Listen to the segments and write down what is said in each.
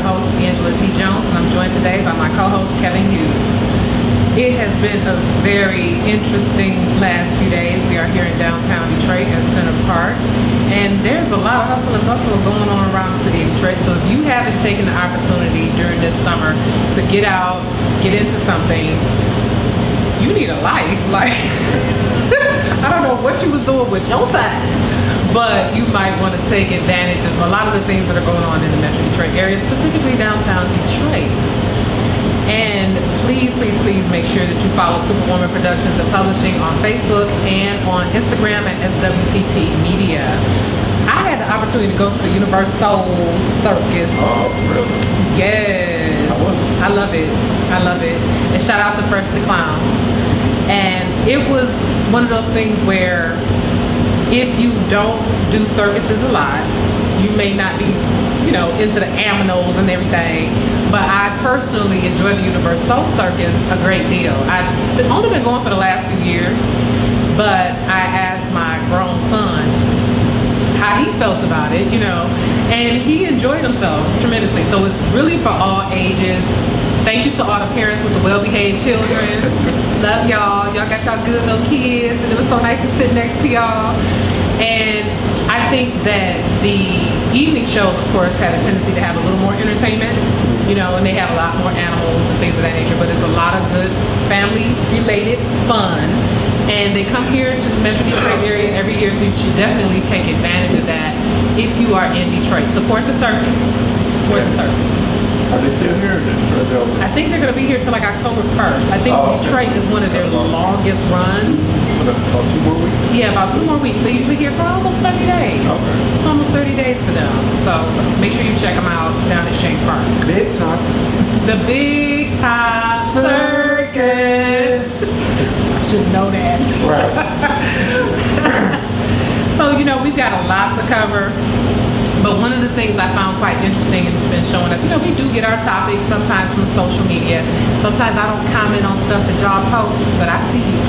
host, Angela T. Jones, and I'm joined today by my co-host, Kevin Hughes. It has been a very interesting last few days. We are here in downtown Detroit at Center Park, and there's a lot of hustle and bustle going on around the city of Detroit. So if you haven't taken the opportunity during this summer to get out, get into something, you need a life. Like, I don't know what you was doing with your time, but you might want to take advantage of a lot of the things that are going on in the Metro Detroit area, specifically downtown Detroit. And please, please, please make sure that you follow Superwoman Productions and Publishing on Facebook and on Instagram at SWPP Media. I had the opportunity to go to the Universal Circus. Oh, really? Yes. How was it? I love it. I love it. And shout out to Fresh to Clowns. And it was one of those things where if you don't do circuses a lot, you may not be, you know, into the aminals and everything. But I personally enjoy the Universal Circus a great deal. I've only been going for the last few years, but I asked my grown son how he felt about it, you know, and he enjoyed himself tremendously. So it's really for all ages. Thank you to all the parents with the well-behaved children. Love y'all. Y'all got y'all good little kids, and it was so nice to sit next to y'all. And I think that the evening shows, of course, have a tendency to have a little more entertainment, you know, and they have a lot more animals and things of that nature, but there's a lot of good family-related fun. And they come here to the Metro Detroit area every year, so you should definitely take advantage of that if you are in Detroit. Support the circus. Support the circus. Are they still here? I think they're going to be here till like October 1st. I think Detroit is one of their longest runs. About 2 more weeks? Yeah, about 2 more weeks. They usually here for almost 30 days. Okay. It's almost 30 days for them. So make sure you check them out down at Shane Park. Big Top. The Big Top Circus. I should know that. Right. So, you know, we've got a lot to cover. But one of the things I found quite interesting, and it's been showing up, you know, we do get our topics sometimes from social media. Sometimes I don't comment on stuff that y'all post, but I see you.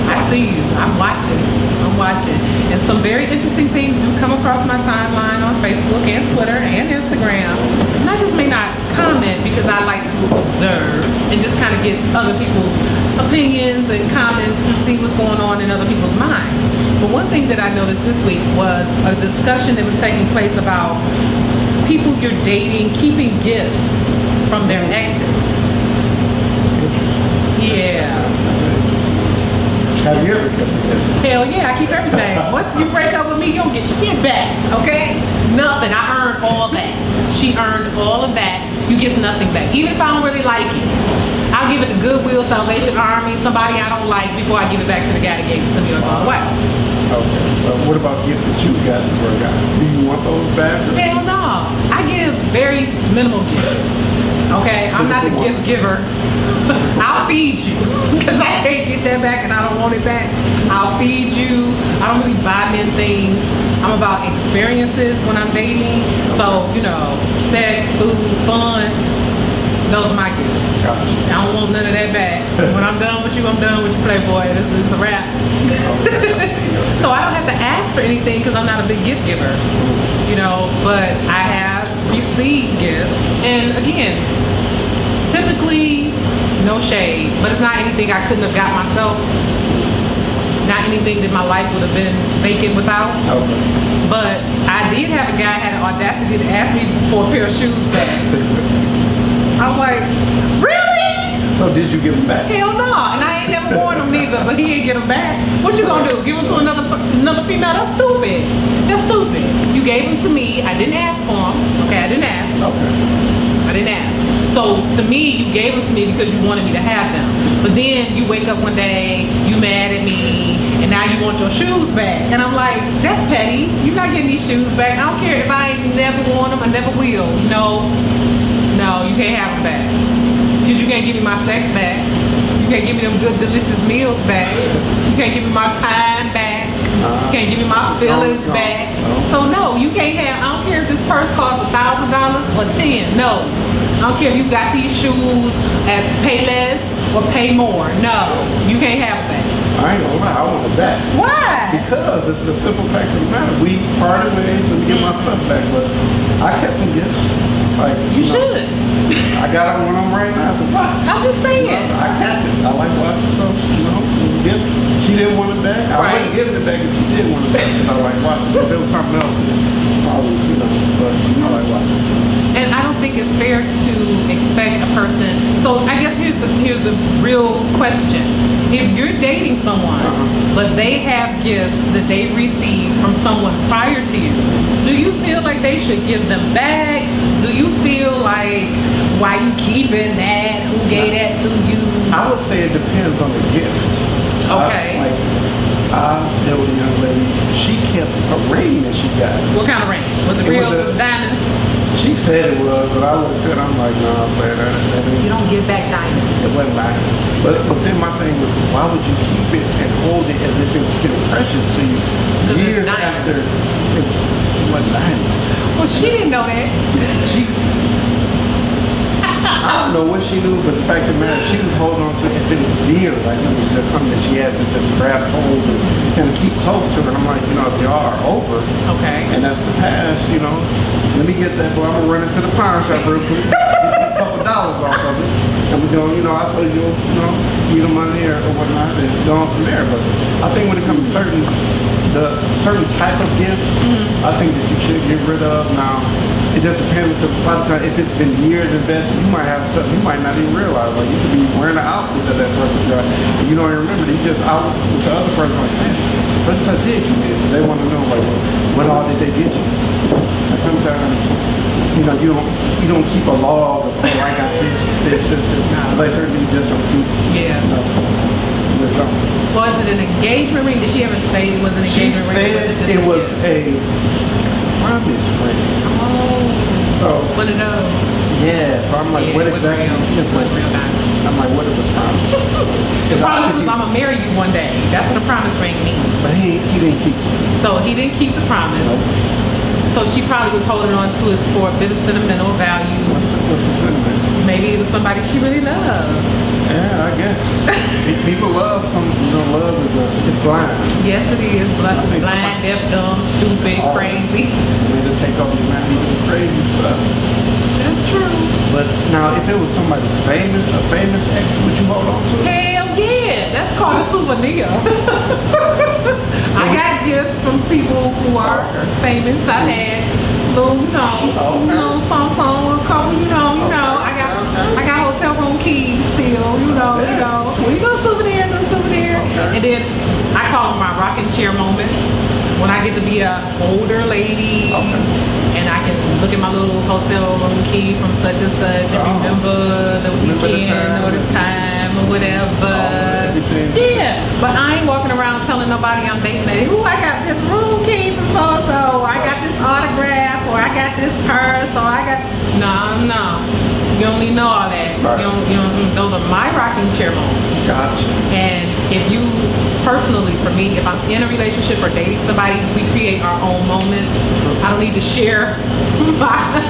I see you. I'm watching. I'm watching. And some very interesting things do come across my timeline on Facebook and Twitter and Instagram. And I just may not comment because I like to observe and just kind of get other people's opinions and comments and see what's going on in other people's minds. But one thing that I noticed this week was a discussion that was taking place about people you're dating keeping gifts from their exes. Yeah. Have you ever kept a gift? Hell yeah, I keep everything. Once you break up with me, you don't get shit back, okay? Nothing. I earned all that. She earned all of that. You get nothing back. Even if I don't really like it, I'll give it to Goodwill, Salvation Army, somebody I don't like before I give it back to the guy that gave it to me or go away. Okay, so what about gifts that you got for a guy? Do you want those back? Hell no. I give very minimal gifts. Okay, I'm not the gift giver. I'll feed you because I can't get that back and I don't want it back. I'll feed you. I don't really buy men things. I'm about experiences when I'm dating. So, you know, sex, food, fun. Those are my gifts. Gotcha. I don't want none of that back. When I'm done with you, I'm done with you, Playboy. It's a wrap. Okay. So I don't have to ask for anything because I'm not a big gift giver, you know, but I have received gifts. And again, typically, no shade, but it's not anything I couldn't have got myself. Not anything that my life would have been vacant without. Okay. But I did have a guy had the audacity to ask me for a pair of shoes back. I'm like, really? So did you give them back? Hell no, and I ain't never worn them neither, but he ain't get them back. What you gonna do? Give them to another female? That's stupid. That's stupid. You gave them to me. I didn't ask for them. Okay, I didn't ask. Okay. I didn't ask. So to me, you gave them to me because you wanted me to have them. But then you wake up one day, you mad at me, and now you want your shoes back. And I'm like, that's petty. You're not getting these shoes back. I don't care if I ain't never worn them, I never will. No, you can't have them back. Because you can't give me my sex back. You can't give me them good, delicious meals back. You can't give me my time back. You can't give me my feelings back. So no, you can't have, I don't care if this purse costs $1,000 or 10. No. I don't care if you got these shoes at pay less or pay more. No, you can't have that. I I ain't gonna lie, I want it back. Why? Because it's the simple fact of the matter. We parted ways and get my stuff back, but I kept them gifts. Like You should. I got one on right now to watch. I'm just saying. I kept it. I like watching, so gift. She didn't want it back. I wouldn't give it back if she did want it back. I like watching. If it was something else, probably, but I like watching. And I don't think it's fair to expect a person. So I guess here's the real question. If you're dating someone, but they have gifts that they received from someone prior to you, do you feel like they should give them back? Do you feel like, why you keeping that? Who gave that to you? I would say it depends on the gift. Okay. There was a young lady, she kept a ring that she got. What kind of ring? Was it real? Was it diamonds? She said it was, but I looked at it, I'm like, nah, man, that You don't give back diamonds. It wasn't diamonds. But then my thing was, why would you keep it and hold it as if it was getting precious to you years after it wasn't diamonds? Well, she didn't know that. I don't know what she knew, but the fact of the matter, she was holding on to it as if it was dear. Like it was just something that she had to just grab hold and kind of keep close to her. And I'm like, if y'all are over, and that's the past, let me get that, boy. I'm gonna run into the pawn shop real quick, get a couple dollars off of it, and we're going, I told you, give the money or whatnot, and go on from there. But I think when it comes to certain type of gifts, I think that you should get rid of. Now, it just depends, because a lot of times, if it's been years invested, you might have stuff you might not even realize. Like you could be wearing an outfit that person got, and you don't even remember. You just out with the other person, like, man, what did you get? They want to know, like, what all did they get you? And sometimes, you don't keep a log of, oh, I got this. Like certainly you just don't keep. Yeah. Was it an engagement ring? Did she ever say it was an engagement ring? She said it was a promise ring. Oh. So one of those. Yeah. So I'm like, what exactly? I'm like, what is a promise? The promise was, I'm gonna marry you one day. That's what a promise ring means. But he didn't keep it. So he didn't keep the promise. So she probably was holding on to it for a bit of sentimental value. What's the sentiment? Maybe it was somebody she really loved. Yeah, I guess. People love love is blind. Yes, it is. Blind, deaf, dumb, stupid, crazy. Way to take off your mind, crazy stuff. That's true. But now, if it was somebody famous, a famous ex, would you hold on to it? Hell yeah, that's called a souvenir. I got gifts from people who are famous. I've had little, song, a couple, I got hotel room keys still, little souvenir. And then I call them my rocking chair moments. When I get to be an older lady, and I can look at my little hotel room key from such and such and remember the weekend or the time or whatever. Yeah, but I ain't walking around telling nobody I'm dating that. Ooh, I got this room key from so-and-so, or I got this autograph, or I got this purse, or I got... No. You don't need to know all that. Right. Those are my rocking chair moments. Gotcha. And if you, personally, for me, if I'm in a relationship or dating somebody, we create our own moments. I don't need to share my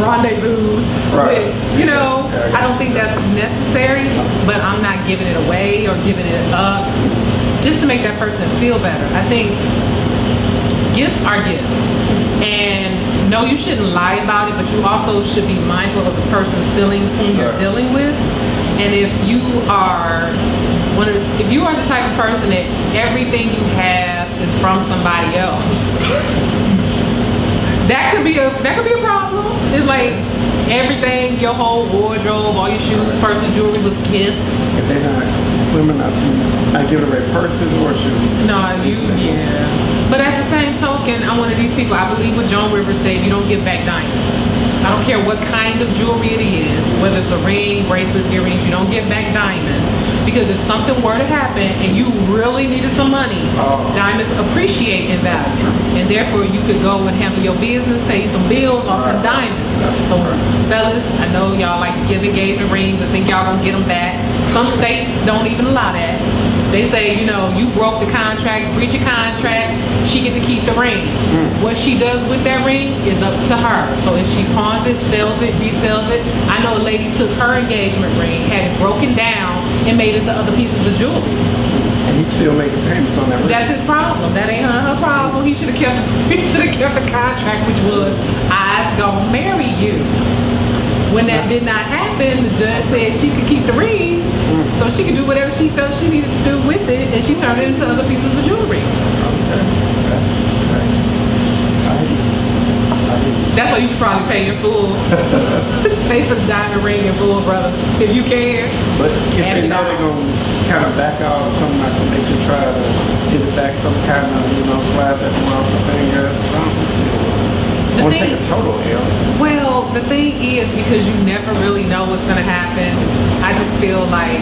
rendezvous with, I don't think that's necessary, but I'm not giving it away or giving it up just to make that person feel better. I think gifts are gifts. And no, you shouldn't lie about it, but you also should be mindful of the person's feelings whom you're dealing with. And if you are the type of person that everything you have is from somebody else, that could be a problem. It's like everything, your whole wardrobe, all your shoes, purses, jewelry was gifts. If they're women not giving away purses or shoes. No, But at the same token, I'm one of these people, I believe what Joan Rivers said, you don't give back diamonds. I don't care what kind of jewelry it is, whether it's a ring, bracelets, earrings, you don't give back diamonds. Because if something were to happen and you really needed some money, diamonds appreciate in value. And therefore you could go and handle your business, pay some bills off the diamonds. So fellas, I know y'all like to give engagement rings and think y'all gonna get them back. Some states don't even allow that. They say, you know, you broke the contract, breach a contract, she get to keep the ring. What she does with that ring is up to her. So if she pawns it, sells it, resells it. I know a lady took her engagement ring, had it broken down, and made it into other pieces of jewelry. And he's still making payments on that ring. That's his problem. That ain't her problem. He should have kept the contract, which was, I's gonna marry you. When that did not happen, the judge said she could keep the ring, so she could do whatever she felt she needed to do with it, and she turned it into other pieces of jewelry. That's why you should probably pay in full. Pay for the diamond ring in full, brother, if you can. But if they know they're going to kind of back out or something like that, they should try to get it back some kind of, you know, slap that one off the finger or something. Or take a total L. Well, the thing is, because you never really know what's going to happen, I just feel like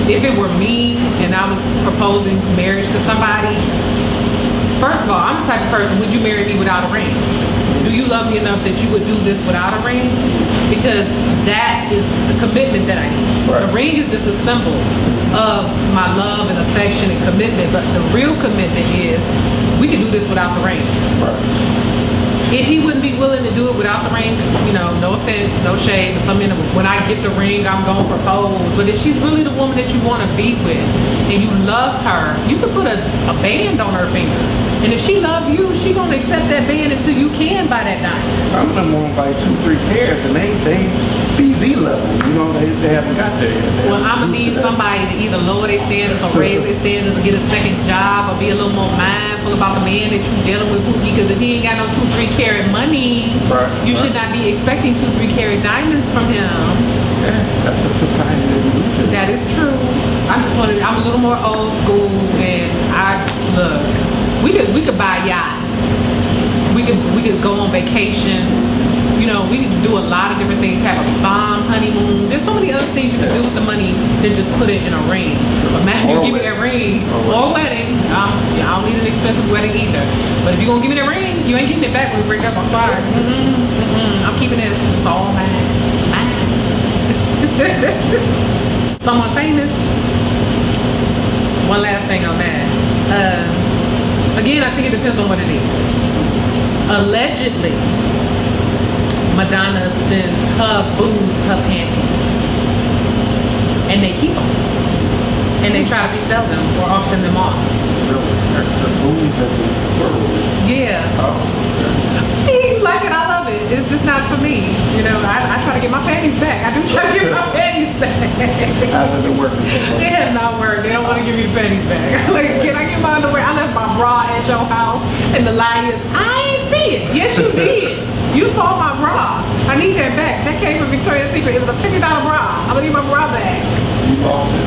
if it were me and I was proposing marriage to somebody, first of all, I'm the type of person, would you marry me without a ring? Do you love me enough that you would do this without a ring? Because that is the commitment that I need. Right. The ring is just a symbol of my love and affection and commitment, but the real commitment is we can do this without the ring. Right. If he wouldn't be willing to do it without the ring, you know, no offense, no shade, but when I get the ring, I'm going to propose. But if she's really the woman that you want to be with and you love her, you could put a band on her finger. And if she loves you, she going to accept that band until you can buy that diamond. Some of them want to buy 2-3 pairs and they CZ level, you know, they haven't got there yet. Well, I'm going to need somebody to either lower their standards or raise their standards or get a second job or be a little more mindful about the man that you're dealing with, because if he ain't got no 2-3 carat money, you should not be expecting 2-3 carat diamonds from him. Yeah, that's the society that we live in. That is true. I'm a little more old school, and look, we could buy a yacht. We could go on vacation. You know, we could do a lot of different things, have a bomb honeymoon. There's so many other things you can do with the money than just put it in a ring. Imagine you give me that ring or a wedding. I don't need an expensive wedding either. But if you're gonna give me that ring, you ain't getting it back when we break up. I'm sorry. I'm keeping it. It's all mine. Someone famous. One last thing on that. Again, I think it depends on what it is. Allegedly, Madonna sends her booze her panties, and they keep them, and they try to resell them or auction them off. Really? Her booze as a plural? Yeah. Oh, okay. You like it, I love it. It's just not for me. You know, I try to get my panties back. I do try to get my panties back. How did it work? It has not worked. They don't want to give me the panties back. Like, can I get my underwear? I left my bra at your house, and the lie is, I ain't see it. Yes, you did. You saw my bra. I need that back. That came from Victoria's Secret. It was a $50 bra. I'm gonna need my bra back. You lost it.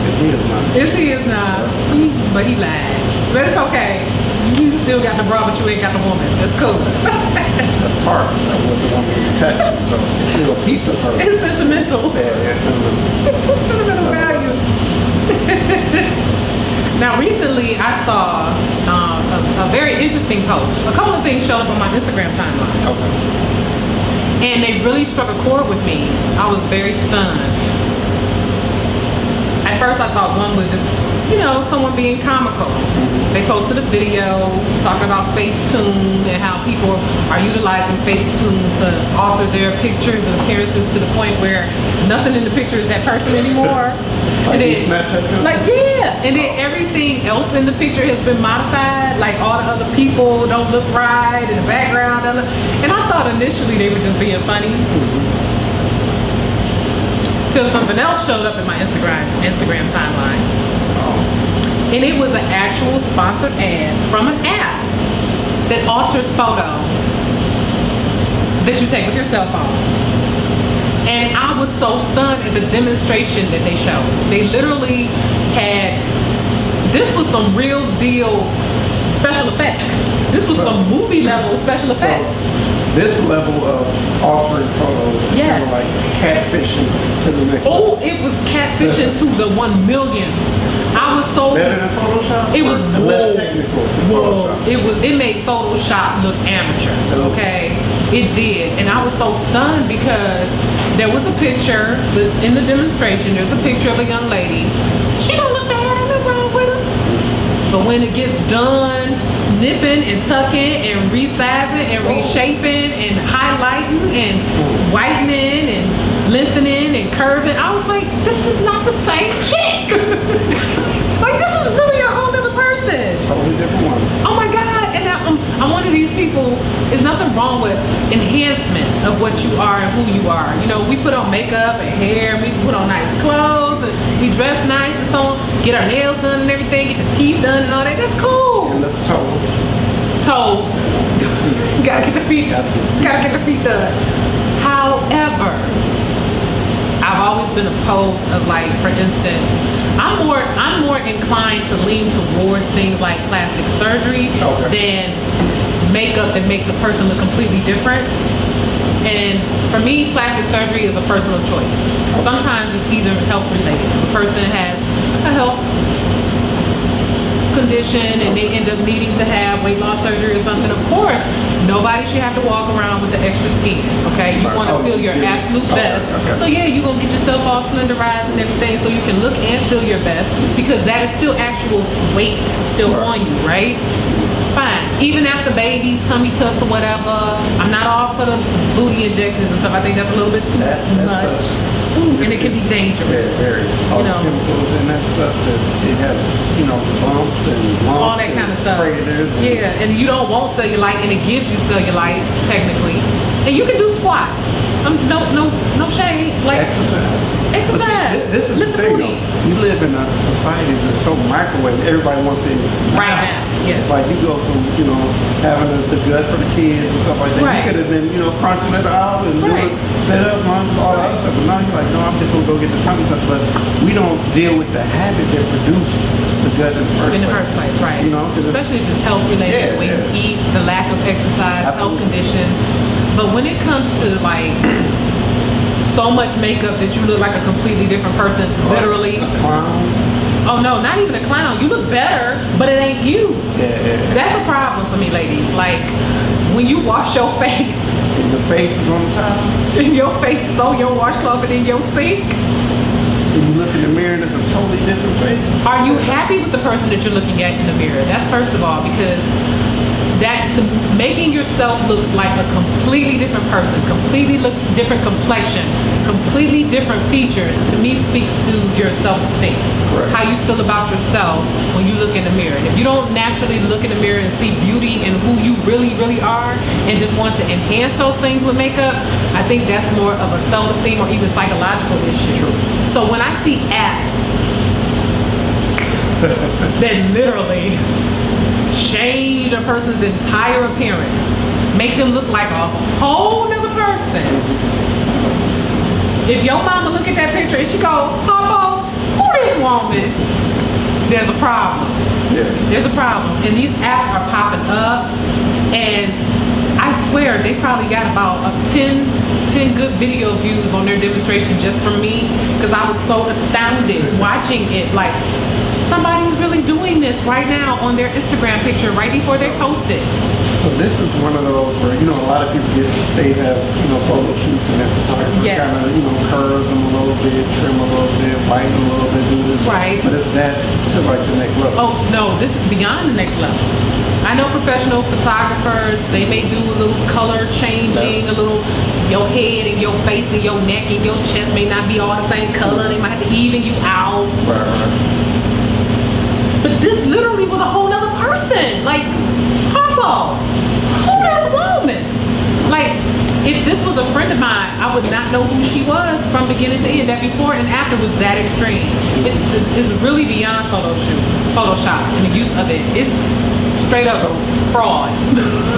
It's his now. It's his now. But he lied. But it's okay. You still got the bra, but you ain't got the woman. That's cool. The part that was the one you touched, so it's still a piece of her. It's sentimental. Yeah, it's sentimental. Sentimental value. Now recently I saw a very interesting post. A couple of things showed up on my Instagram timeline. Okay. And they really struck a chord with me. I was very stunned. At first I thought one was just, you know, someone being comical. They posted a video talking about Facetune and how people are utilizing Facetune to alter their pictures and appearances to the point where nothing in the picture is that person anymore. Like, and then, like, yeah, and then everything else in the picture has been modified. Like all the other people don't look right in the background. And I thought initially they were just being funny. Till something else showed up in my Instagram timeline. And it was an actual sponsored ad from an app that alters photos that you take with your cell phone. And I was so stunned at the demonstration that they showed. They literally had, this was some real deal special effects. This was some movie level special effects. This level of altering photos is kind of like catfishing to the next level. Oh, it was catfishing to the 1,000,000th. I was so better than Photoshop. It was less technical than Photoshop. It made Photoshop look amateur. Okay, it did, and I was so stunned because there was a picture in the demonstration. There's a picture of a young lady. She don't look bad in the But when it gets done, nipping and tucking and resizing and reshaping and highlighting and whitening and lengthening and curving, I was like, this is not the same chick. Like, this is really a whole other person. Totally different one. Oh my God. And I'm one of these people, there's nothing wrong with enhancement of what you are and who you are. You know, we put on makeup and hair, and we put on nice clothes, and we dress nice and so on, get our nails done and everything, get your teeth done and all that. That's cool. And the toes. Toes. Gotta get the feet done. Gotta get the feet done. However, I've always been opposed of, like, for instance, I'm more inclined to lean towards things like plastic surgery than makeup that makes a person look completely different. And for me, plastic surgery is a personal choice. Sometimes it's either health related. The person has a health condition and they end up needing to have weight loss surgery or something. Of course, nobody should have to walk around with the extra skin, okay? You want to feel your absolute best. So yeah, you're going to get yourself all slenderized and everything so you can look and feel your best, because that is still actual weight still on you, right? Fine. Even after babies, tummy tucks or whatever, I'm not all for the booty injections and stuff. I think that's a little bit too much. And it can be dangerous. Yeah, very. All the chemicals and that stuff that it has, you know, bumps and lumps, all that kind of stuff. Yeah, and you don't want cellulite, and it gives you cellulite technically. And you can do squats. No shade. Like exercise. This is the thing, though. You live in a society that's so microwave. Everybody wants things right now. Yes. It's like you go from, you know, having the gut for the kids and stuff like that. You could have been, you know, crunching it out and doing set up, lunch, all that stuff. But now you're like, no, I'm just gonna go get the tummy tuck. But we don't deal with the habit that produced the gut in the first place. Right? You know, especially if it's health related, the way you eat, the lack of exercise, health conditions. But when it comes to, like, so much makeup that you look like a completely different person, literally. A clown. Oh no, not even a clown. You look better, but it ain't you. Yeah. That's a problem for me, ladies. Like, when you wash your face. And the face is on the top. And your face is on your washcloth and in your sink. And you look in the mirror and it's a totally different face. Are you happy with the person that you're looking at in the mirror? That's first of all, because making yourself look like a completely different person, completely different complexion, completely different features, to me speaks to your self-esteem. How you feel about yourself when you look in the mirror. And if you don't naturally look in the mirror and see beauty in who you really, really are, and just want to enhance those things with makeup, I think that's more of a self-esteem or even psychological issue. So when I see apps that literally change a person's entire appearance, make them look like a whole nother person. If your mama look at that picture and she go, Papa, who this woman? There's a problem. There's a problem. And these apps are popping up, and I swear they probably got about 10 good video views on their demonstration just from me, because I was so astounded watching it. Like, somebody's really doing this right now on their Instagram picture right before they post it. So this is one of those where, you know, a lot of people they have, you know, photo shoots and that photographer kind of, you know, curves them a little bit, trim a little bit, whiten a little bit, do this. Right. But it's that to like the next level. Oh, no, this is beyond the next level. I know professional photographers, they may do a little color changing, a little, your head and your face and your neck and your chest may not be all the same color. They might have to even you out. But this literally was a whole nother person. Like, Papa, who this woman? Like, if this was a friend of mine, I would not know who she was from beginning to end. That before and after was that extreme. It's really beyond Photoshop and the use of it. It's straight up fraud.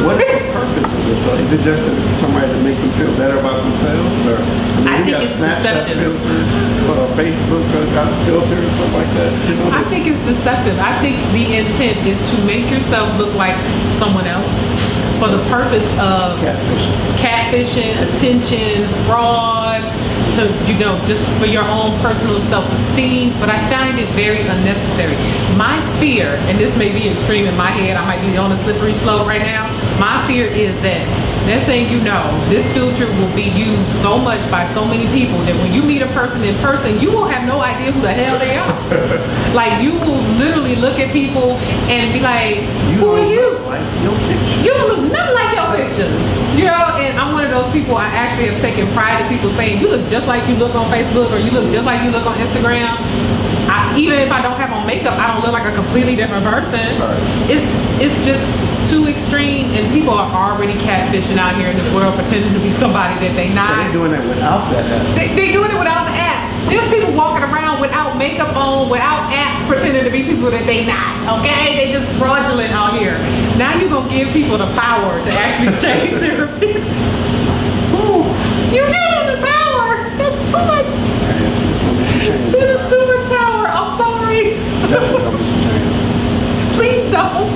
What is the purpose of this? So is it just somebody to make them feel better about themselves? Or, I think it's deceptive. Filters, Facebook got filters and stuff like that. You know, I think it's deceptive. I think the intent is to make yourself look like someone else for the purpose of catfishing, attention, fraud, to, you know, just for your own personal self-esteem. But I find it very unnecessary. My fear, and this may be extreme in my head, I might be on a slippery slope right now, my fear is that Next thing you know, this filter will be used so much by so many people that when you meet a person in person, you will have no idea who the hell they are. Like, you will literally look at people and be like, who are you? Like your picture. You don't look nothing like your pictures. You know, and I'm one of those people, I actually have taken pride in people saying, you look just like you look on Facebook, or you look just like you look on Instagram. Even if I don't have on makeup, I don't look like a completely different person. Right. It's just too extreme, and people are already catfishing out here in this world pretending to be somebody that they not. They're doing it without that app. They're doing it without the app. There's people walking around without makeup on, without apps, pretending to be people that they not, okay? They just fraudulent out here. Now you're gonna give people the power to actually change their appearance. You give them the power. That's too much. This is too much power. I'm sorry. Please don't.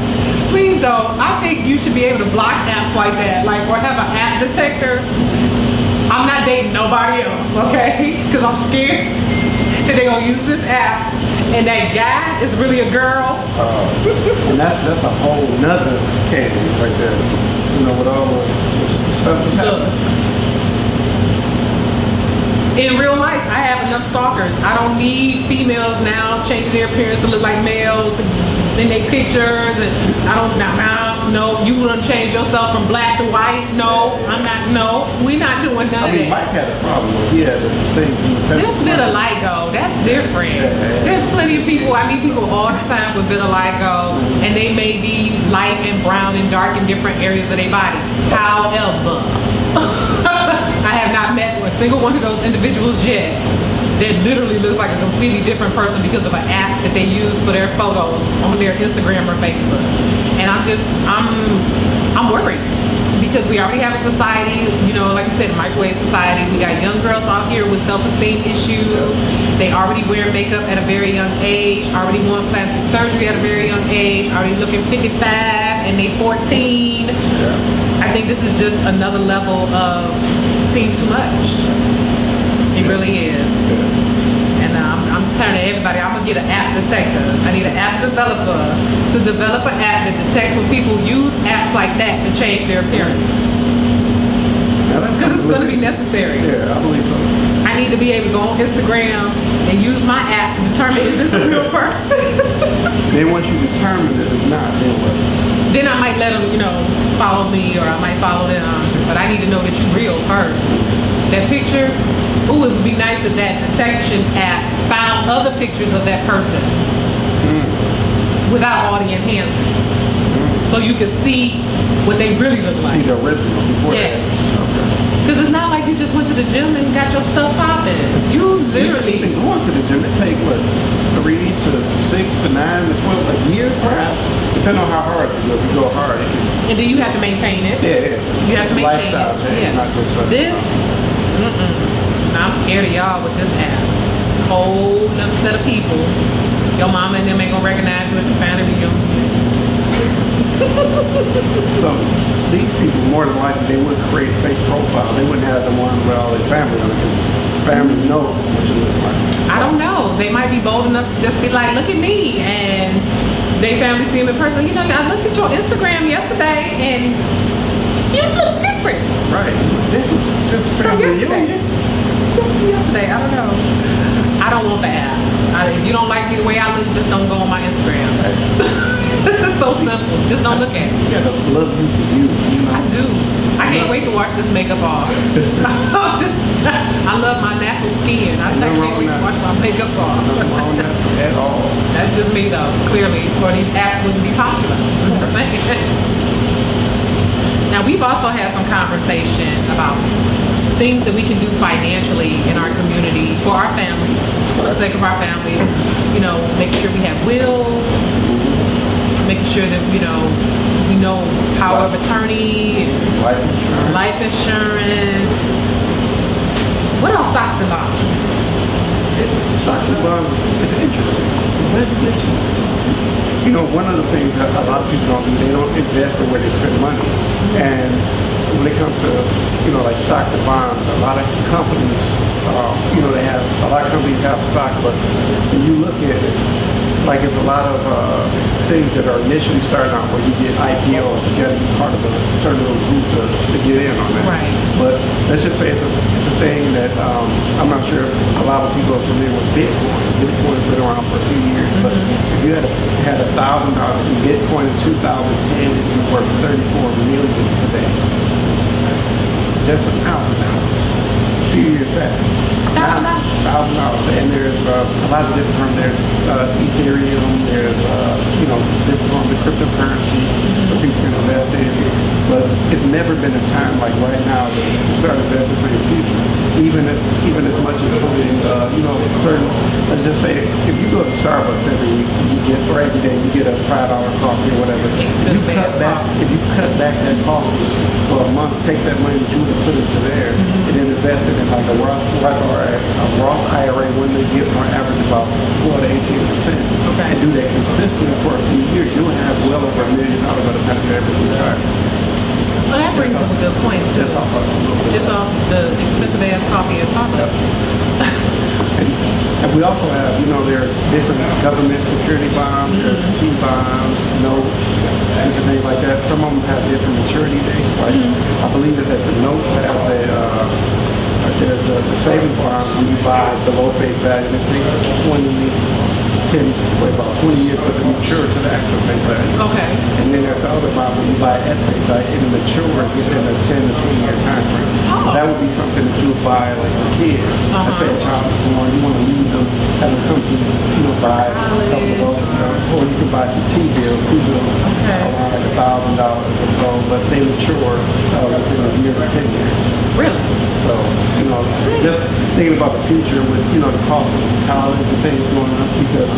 Please don't. I think you should be able to block apps like that, like, or have an app detector. I'm not dating nobody else, okay? Because I'm scared that they're gonna use this app and that guy is really a girl. And that's a whole nother can right there. You know, with all the stuff that's happening. In real life, I have enough stalkers. I don't need females now changing their appearance to look like males in their pictures. And I don't, no, you want to change yourself from black to white? No, I'm not, no, we're not doing none of that. Mike had a problem with, he had things in the That's vitiligo, that's different. There's plenty of people, I meet people all the time with vitiligo, and they may be light and brown and dark in different areas of their body. However, I have not met a single one of those individuals yet that literally looks like a completely different person because of an app that they use for their photos on their Instagram or Facebook. And I'm worried because we already have a society, you know, like you said, a microwave society. We got young girls out here with self-esteem issues. They already wear makeup at a very young age, already want plastic surgery at a very young age, already looking 55 and they 14. I think this is just another level of team too much. It really is. And I'm telling everybody, I'm gonna get an app detector. I need an app developer to develop an app that detects when people use apps like that to change their appearance. Because it's gonna be necessary. Yeah, I believe so. I need to be able to go on Instagram and use my app to determine is this a real person. Then once you determine that it's not, then what? Then I might let them, you know, follow me, or I might follow them. But I need to know that you're real first. That picture, ooh, it would be nice if that detection app found other pictures of that person without all the enhancements. So you can see what they really look like. See the original before. Yes. Because it's not like you just went to the gym and got your stuff popping. You literally... Even going to the gym, it takes, what, 3 to 6 to 9 to 12, a year perhaps? Depending on how hard you go. If you go hard, it can... And then you have to maintain it. Yeah, You have to maintain lifestyle it. change, not just This, I'm scared of y'all with this app. Whole another set of people. Your mama and them ain't gonna recognize you as a fan of you. So these people, more than likely, they would create fake profiles. They wouldn't have the one with all their family on it because family know what you look like. I don't know. They might be bold enough to just be like, look at me, and they family see them in person. You know, I looked at your Instagram yesterday, and you look different. Right. This was just family reunion. Just from yesterday. I don't know. I don't want the app. If you don't like me the way I look, just don't go on my Instagram. It's so simple. Just don't look at it. You gotta love you for you, you know? I do. I can't wait to wash this makeup off. I love my natural skin. I can't wait to wash my makeup off. Nothing wrong with that at all. That's just me though, clearly. Or these apps wouldn't be popular. That's what I'm saying. Now we've also had some conversation about things that we can do financially in our community for our families, for the sake of our families. You know, making sure we have wills, making sure that, you know, we know power of attorney, life insurance. What else? Stocks and bonds. Stocks and bonds is interesting. You know, one of the things that a lot of people don't do, they don't invest in where they spend money. And when it comes to, you know, like stocks and bonds, a lot of companies you know, they have, a lot of companies have stock, but when you look at it, like it's a lot of things that are initially starting out where you get IPO, but you have to be part of a certain little group to get in on that. Right. But let's just say it's a thing that I'm not sure if a lot of people are familiar with Bitcoin. Bitcoin's been around for a few years, but if you had $1,000 in Bitcoin in 2010, it'd be worth $34 million today. Just $1,000 a few years back. $1,000. And there's a lot of different forms. There's Ethereum, there's you know, different forms of cryptocurrency that people can invest in. But it's never been a time like right now to start investing for your future. Even as much as putting you know, certain, let's just say if you go to Starbucks every week, you get, or every day you get a $5 coffee or whatever. If you cut back that coffee for a month, take that money that you would have put into there and then invest it in like a Roth IRA, when they give on average about 12 to 18%. Okay. And do that consistently for a few years, you'll have well over $1 million by the time you ever retire. Well, that brings up a good point too. Just off the expensive ass coffee at Starbucks. And we also have, you know, there are different government security bonds, there's T-bonds, notes, and things like that. Some of them have different maturity dates. Like I believe that the notes have there's the savings bonds when you buy below face value. It takes about 20 years for it to mature to the actual face value. Okay. And then there's the other bonds when you buy at face value, it matures within a 10 to 20 year time frame. Oh. That would be something that you would buy like for kids. Let's say a child is born, you want to leave them having something, you know, buy a couple of those, or you can buy some T-bills around like $1,000 or so, but they mature within a year to 10 years. Really? So, you know, just thinking about the future with, you know, the cost of college and things going up, because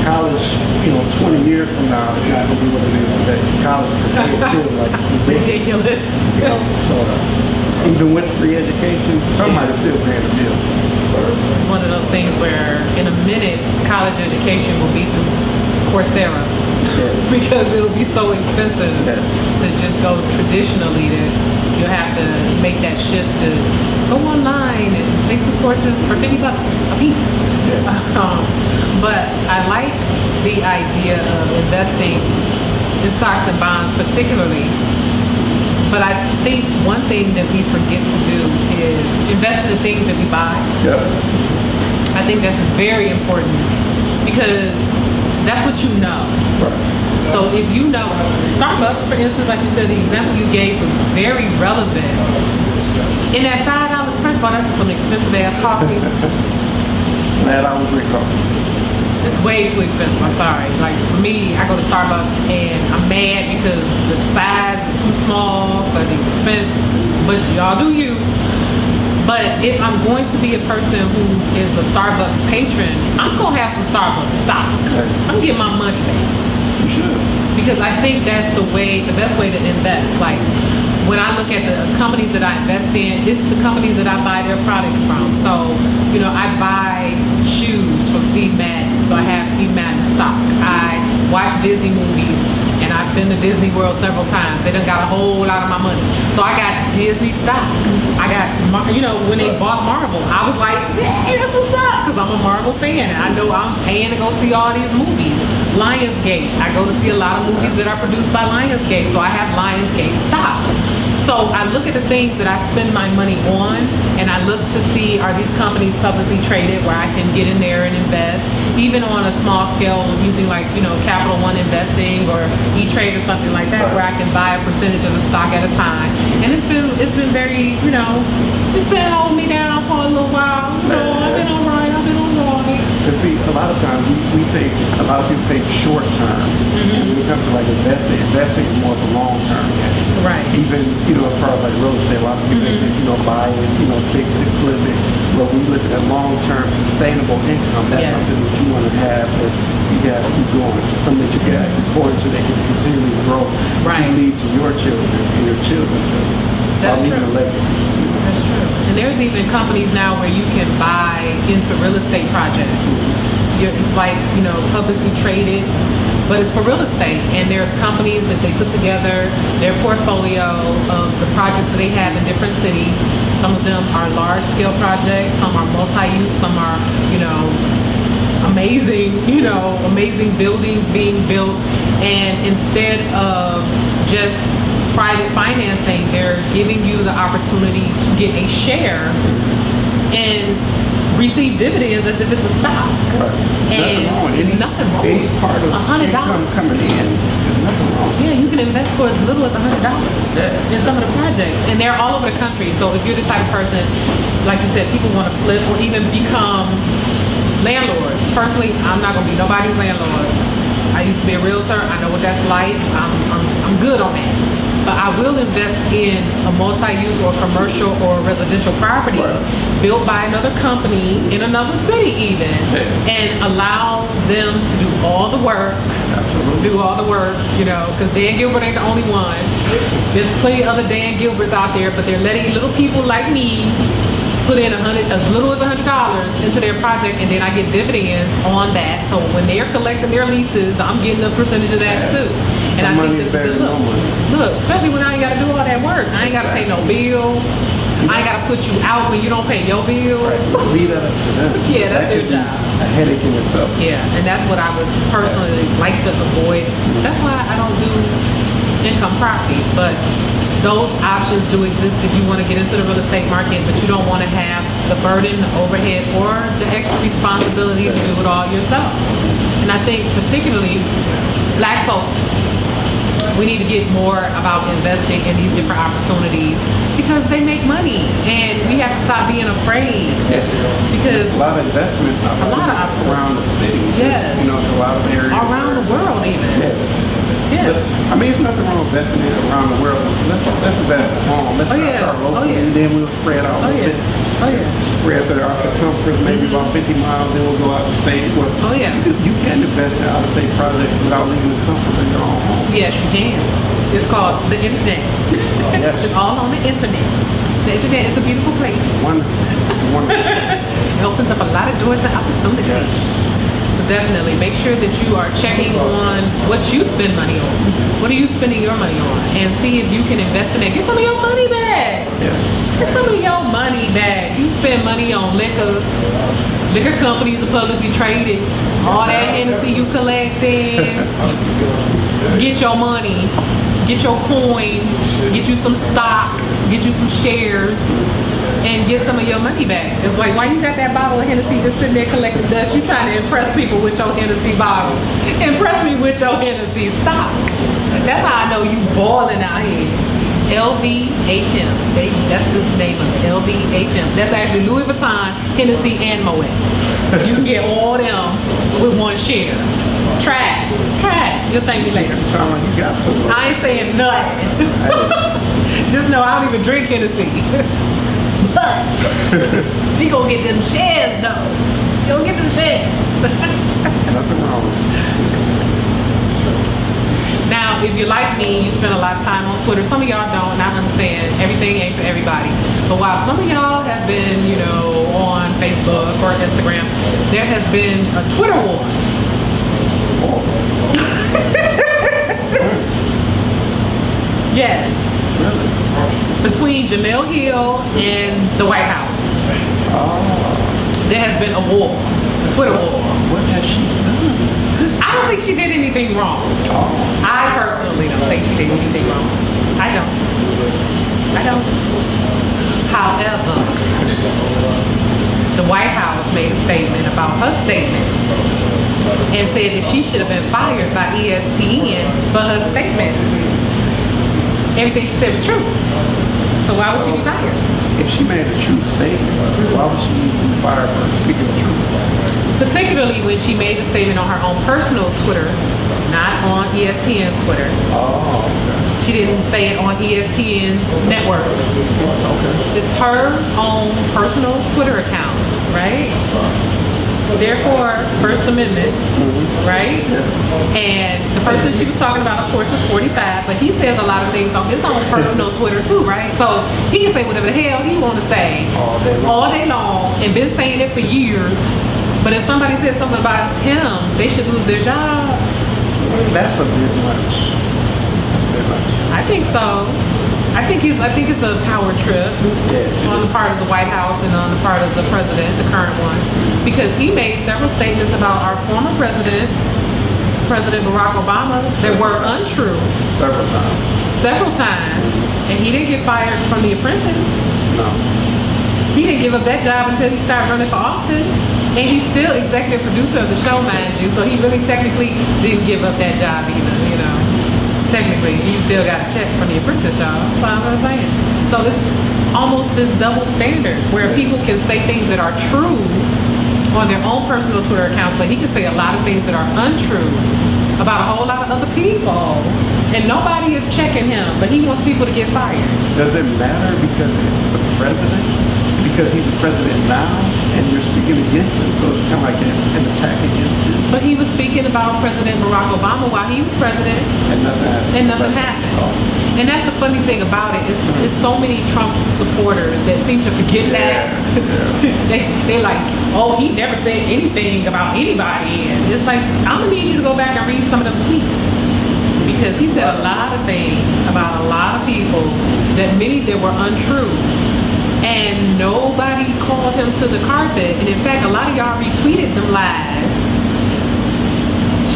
college, you know, 20 years from now is not going to be what it is today. College today is still like ridiculous. You know, so even with free education, somebody's still paying the bill. It's one of those things where in a minute, college education will be through Coursera. Because it'll be so expensive to just go traditionally that you'll have to make that shift to go online and take some courses for $50 a piece. But I like the idea of investing in stocks and bonds particularly. But I think one thing that we forget to do is invest in the things that we buy. I think that's very important because that's what you know. So if you know, Starbucks, for instance, like you said, the example you gave was very relevant. In that $5, first of all, that's some expensive ass coffee. $9 drink coffee. It's way too expensive, I'm sorry. Like for me, I go to Starbucks and I'm mad because the size is too small for the expense, but y'all do you. But if I'm going to be a person who is a Starbucks patron, I'm gonna have some Starbucks stock. I'm getting my money back. You should. Because I think that's the best way to invest. Like when I look at the companies that I invest in, it's the companies that I buy their products from. So, you know, I buy shoes from Steve Madden, so I have Steve Madden stock. I watch Disney movies, and I've been to Disney World several times. They done got a whole lot of my money. So I got Disney stock. I got, you know, when they bought Marvel, I was like, hey, that's what's up, because I'm a Marvel fan, and I know I'm paying to go see all these movies. Lionsgate, I go to see a lot of movies that are produced by Lionsgate, so I have Lionsgate stock. So I look at the things that I spend my money on, and I look to see, are these companies publicly traded where I can get in there and invest, even on a small scale using like, you know, Capital One investing or E-Trade or something like that, where I can buy a percentage of the stock at a time. And it's been very, you know, it's been holding me down for a little while. You know, I've been alright, I've been alright. Because see, a lot of times a lot of people think short term. And when it comes to like investing is more of a long term. Right. Even, you know, as far as like real estate, a lot of people think, you know, buy it, you know, fix it, flip it. But when you look at that long term sustainable income, that's something that you want to have that you got to keep going. Something that you got to record so they can continually grow. Right. To lead to your children and your children. That's true. That's true. And there's even companies now where you can buy into real estate projects. It's like, you know, publicly traded but it's for real estate. And there's companies that they put together their portfolio of the projects that they have in different cities. Some of them are large scale projects, some are multi-use, some are, you know, amazing buildings being built. And instead of just private financing, they're giving you the opportunity to get a share and receive dividends as if it's a stock. And there's nothing wrong. Any part of $100 coming in, there's nothing wrong. Yeah, you can invest for as little as $100 in some of the projects, and they're all over the country. So if you're the type of person, like you said, people want to flip or even become landlords. Personally, I'm not gonna be nobody's landlord. I used to be a realtor. I know what that's like. I'm good on that. But I will invest in a multi-use or commercial or residential property built by another company in another city even, and allow them to do all the work. Do all the work, you know, because Dan Gilbert ain't the only one. There's plenty of other Dan Gilberts out there, but they're letting little people like me put in as little as $100 into their project, and then I get dividends on that. So when they're collecting their leases, I'm getting a percentage of that too. And I think that's a good look. Look, especially when I ain't got to do all that work. I ain't got to pay no bills. I ain't got to put you out when you don't pay your bill. Leave that up to them. Yeah, that's their job. A headache in itself. Yeah, and that's what I would personally like to avoid. That's why I don't do income properties, but those options do exist if you want to get into the real estate market, but you don't want to have the burden, the overhead, or the extra responsibility to do it all yourself. And I think particularly Black folks, we need to get more about investing in these different opportunities because they make money, and we have to stop being afraid. Because a lot of investment around the city. Yes. You know, it's a lot of areas around the world even. Yeah. But, I mean, there's nothing wrong with investing in around the world. Let's invest at home. Let's start locally, and then we'll spread out a little bit. Spread our circumference, maybe about 50 miles, then we'll go out to state. You can invest in out-of-state projects without leaving the comfort of your own home. Yes, you can. It's called the internet. It's all on the internet. The internet is a beautiful place. Wonderful. It opens up a lot of doors and opportunities. Yes. Definitely make sure that you are checking on what you spend money on. What are you spending your money on? And see if you can invest in it. Get some of your money back. Get some of your money back. You spend money on liquor. Liquor companies are publicly traded. All that Hennessy you collecting. Get your money. Get your coin. Get you some stock. Get you some shares. And get some of your money back. It's like, why you got that bottle of Hennessy just sitting there collecting dust? You trying to impress people with your Hennessy bottle. Impress me with your Hennessy. Stop. That's how I know you balling out here. LVHM. That's the name of it. LVHM. That's actually Louis Vuitton, Hennessy, and Moet. You can get all them with one share. Try it. You'll thank me later. Sound like you got some. I ain't saying nothing. Just know I don't even drink Hennessy. But she gonna get them shares though. You gonna get them shares. Nothing wrong with it. Now, if you're like me, you spend a lot of time on Twitter. Some of y'all don't, and I understand. Everything ain't for everybody. But while some of y'all have been, you know, on Facebook or Instagram, there has been a Twitter war. Yes. Between Jamel Hill and the White House. There has been a war, a Twitter war. What has she done? I don't think she did anything wrong. I personally don't think she did anything wrong. I don't. However, the White House made a statement about her statement and said that she should have been fired by ESPN for her statement. Everything she said was true. So why would she be fired? If she made a true statement, why would she be fired for speaking the truth? Particularly when she made the statement on her own personal Twitter, not on ESPN's Twitter. Okay. She didn't say it on ESPN's networks. Okay. It's her own personal Twitter account, right? Therefore, First Amendment, right? And the person she was talking about, of course, was 45, but he says a lot of things on his own personal Twitter too, right? So he can say whatever the hell he want to say all day long and been saying it for years. But if somebody says something about him, they should lose their job. That's a bit much. That's a bit much. I think so. I think it's a power trip on the part of the White House and on the part of the president, the current one, because he made several statements about our former president, President Barack Obama, that were untrue. Several times. And he didn't get fired from The Apprentice. No. He didn't give up that job until he started running for office. And he's still executive producer of the show, mind you. So he really technically didn't give up that job either, you know. Technically, he still got a check from The Apprentice, y'all. That's what I'm saying. So it's almost this double standard where people can say things that are true on their own personal Twitter accounts, but he can say a lot of things that are untrue about a whole lot of other people. And nobody is checking him, but he wants people to get fired. Does it matter because it's the president? Because he's the president now, and you're speaking against him, so it's kind of like an attack against him. But he was speaking about President Barack Obama while he was president, and nothing happened. Oh. And that's the funny thing about it. It's so many Trump supporters that seem to forget that. They're like, oh, he never said anything about anybody. And it's like, I'm gonna need you to go back and read some of them tweets, because he said a lot of things about a lot of people that many that were untrue. And nobody called him to the carpet. And in fact, a lot of y'all retweeted them lies.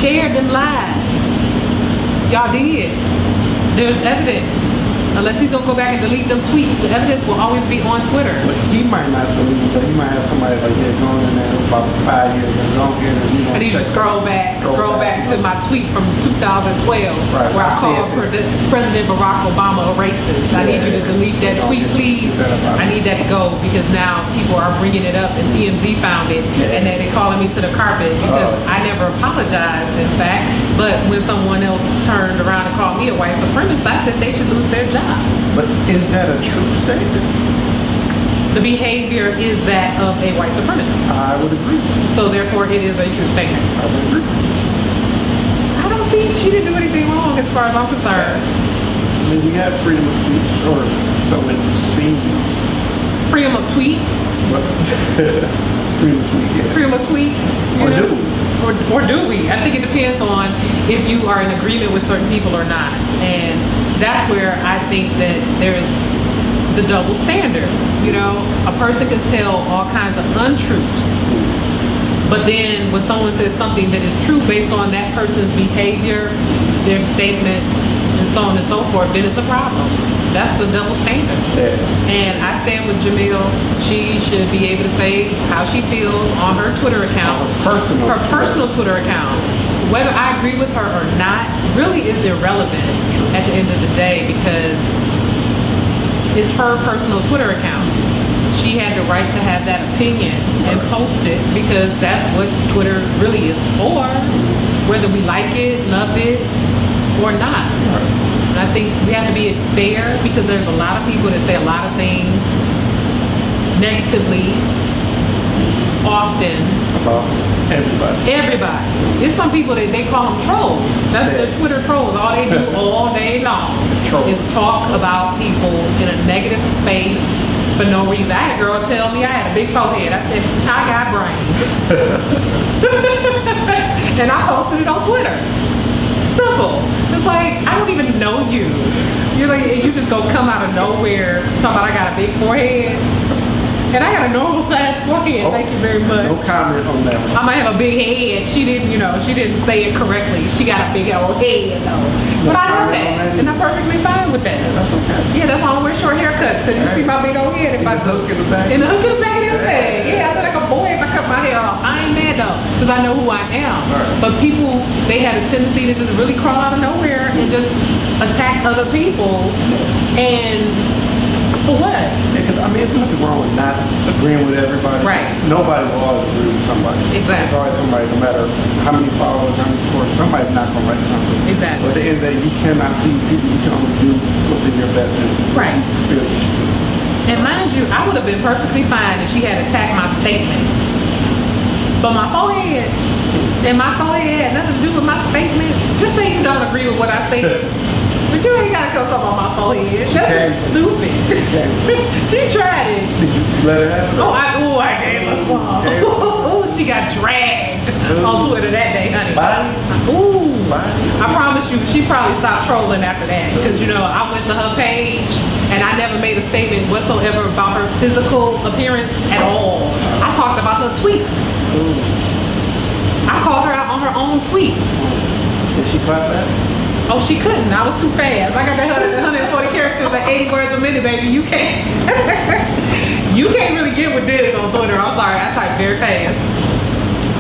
Shared them lies. Y'all did. There's evidence. Unless he's gonna go back and delete them tweets, the evidence will always be on Twitter. But he might not delete it, but he might have somebody like that going in there about 5 years and go in and he just scroll back to my tweet from 2012 where I called President Barack Obama a racist. I need you to delete that tweet, please. I need that to go, because now people are bringing it up and TMZ found it, and then they're calling me to the carpet because I never apologized, in fact. But when someone else turned around and called me a white supremacist, I said they should lose their job. But is that a true statement? The behavior is that of a white supremacist. I would agree. So therefore it is a true statement. I would agree. I don't see, she didn't do anything wrong as far as I'm concerned. I mean, we have freedom of speech, or so it seems. Freedom of tweet? Freedom of tweet, yeah. Freedom of tweet? Or do we? Or do we? I think it depends on if you are in agreement with certain people or not. And that's where I think that there's the double standard. You know, a person can tell all kinds of untruths, but then when someone says something that is true based on that person's behavior, their statements, and so on and so forth, then it's a problem. That's the double standard. And I stand with Jamil. She should be able to say how she feels on her Twitter account, her personal Twitter account. Whether I agree with her or not really is irrelevant at the end of the day, because it's her personal Twitter account. She had the right to have that opinion and post it, because that's what Twitter really is for, whether we like it, love it, or not. And I think we have to be fair, because there's a lot of people that say a lot of things negatively often. About everybody. There's some people that they call them trolls. That's their Twitter trolls. All they do all day long is talk about people in a negative space for no reason. I had a girl tell me I had a big forehead. I said, I got brains. And I posted it on Twitter. Simple. It's like, I don't even know you. You're like, you just go come out of nowhere talk about I got a big forehead. And I got a normal size forehead, thank you very much. No comment on that one. I might have a big head. She didn't, you know, she didn't say it correctly. She got a big old head though. But I know that, and I'm perfectly fine with that. That's okay. Yeah, that's why I wear short haircuts, because you see my big old head. See the hook in the back? And the hook in the back and everything. Yeah, I look like a boy if I cut my hair off. I ain't mad though, because I know who I am. But people, they have a tendency to just really crawl out of nowhere and just attack other people. And for what? Because I mean, there's nothing wrong with not agreeing with everybody. Right. Nobody will always agree with somebody. Exactly. There's always somebody, no matter how many followers, how many supporters, somebody's not going to like something. Exactly. But at the end of the day, you cannot please people. You can only do what's in your best interest. Right. Feel you should. And mind you, I would have been perfectly fine if she had attacked my statement. But my forehead, and my forehead had nothing to do with my statement. Just say you don't agree with what I said. But you ain't gotta come talk about my forehead. That's stupid. She tried it. Did you let her have it? I gave her some. She got dragged on Twitter that day, honey. Body? I promise you, she probably stopped trolling after that. Because, you know, I went to her page and I never made a statement whatsoever about her physical appearance at all. I talked about her tweets. I called her out on her own tweets. Did she clap that? Oh, she couldn't. I was too fast. I got that 140 characters at 80 words a minute, baby. You can't. You can't really get with this on Twitter. I'm sorry. I type very fast.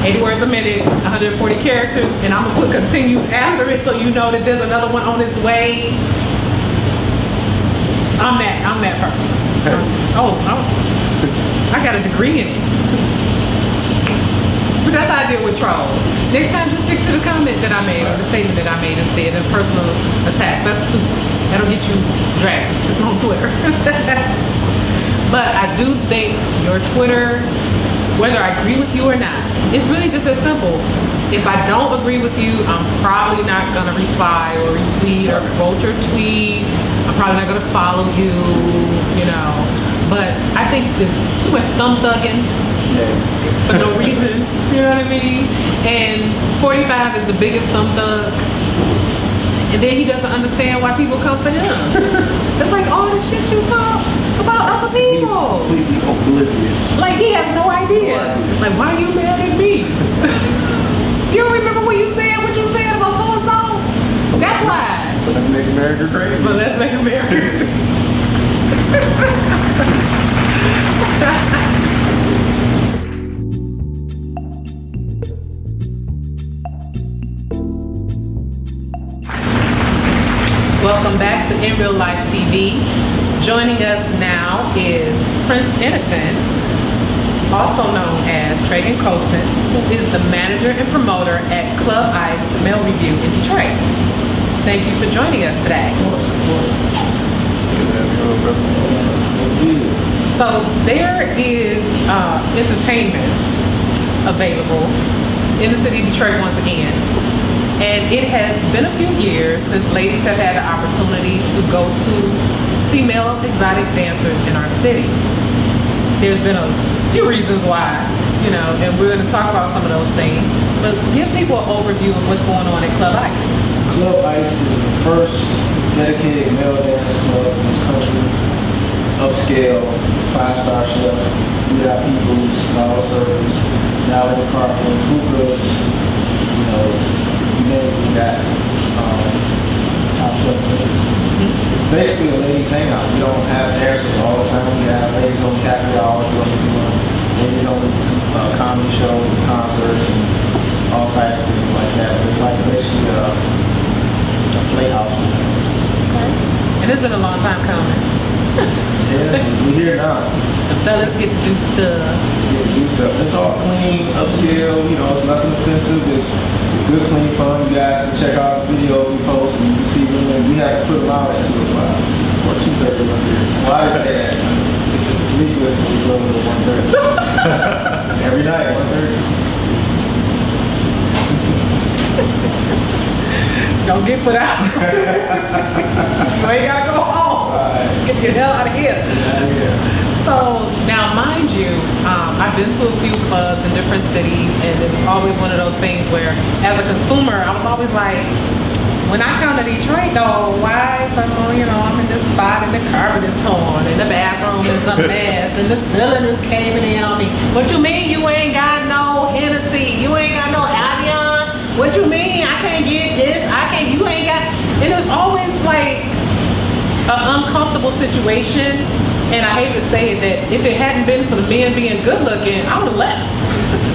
80 words a minute, 140 characters, and I'm gonna put continue after it so you know that there's another one on its way. I'm that person. I got a degree in it. But that's how I deal with trolls. Next time, just stick to the comment that I made or the statement that I made instead of personal attacks. That's stupid. That'll get you dragged on Twitter. But I do think your Twitter, whether I agree with you or not, it's really just as simple. If I don't agree with you, I'm probably not gonna reply or retweet or quote your tweet. I'm probably not gonna follow you, you know. But I think there's too much thumb thugging for no reason, you know what I mean? And 45 is the biggest thumb thug. And then he doesn't understand why people come for him. It's like all the shit you talk about other people. He's completely oblivious. Like he has no idea. Like, why are you mad at me? You don't remember what you said about so-and-so? That's why. But let's make America great. But let's make America great. Welcome back to In Real Life TV. Joining us now is Prince Innocent, also known as Treagon Colston, who is the manager and promoter at Club Ice Male Revue in Detroit. Thank you for joining us today. So there is entertainment available in the city of Detroit once again. And it has been a few years since ladies have had the opportunity to go to see male exotic dancers in our city. There's been a few reasons why, you know, and we're going to talk about some of those things. But give people an overview of what's going on at Club Ice. Club Ice is the first dedicated male dance club in this country. Upscale, 5-star chef, we got people's, bottle service, now in the carpet, hookahs, you know, we got top shelf drinks. It's basically a ladies hangout. We don't have dancers all the time. We have ladies only happy hours, ladies only comedy shows and concerts and all types of things like that. It's like basically a playhouse. Okay. And it's been a long time coming. Yeah, we're here now. The fellas get to do stuff. It's all clean, upscale, you know, it's nothing offensive. It's good, clean fun. You guys can check out the video we post and you can see when we have to put them out at 2 o'clock or 2:30 up here. Why is that? At least listen, we go to 1:30. Every night, 1:30. Don't get put out. You ain't gotta go home. Right. Get the hell out of here. So now, mind you, I've been to a few clubs in different cities, and it was always one of those things where, as a consumer, I was always like, when I come to Detroit, though, why? So, you know, I'm in this spot, and the carpet is torn, and the bathroom is a mess, and the ceiling is caving in on me. What you mean you ain't got no Hennessy? You ain't got no Avion? What you mean I can't get this? You ain't got, and it was always like an uncomfortable situation. And I hate to say it, that if it hadn't been for the men being good looking, I would have left.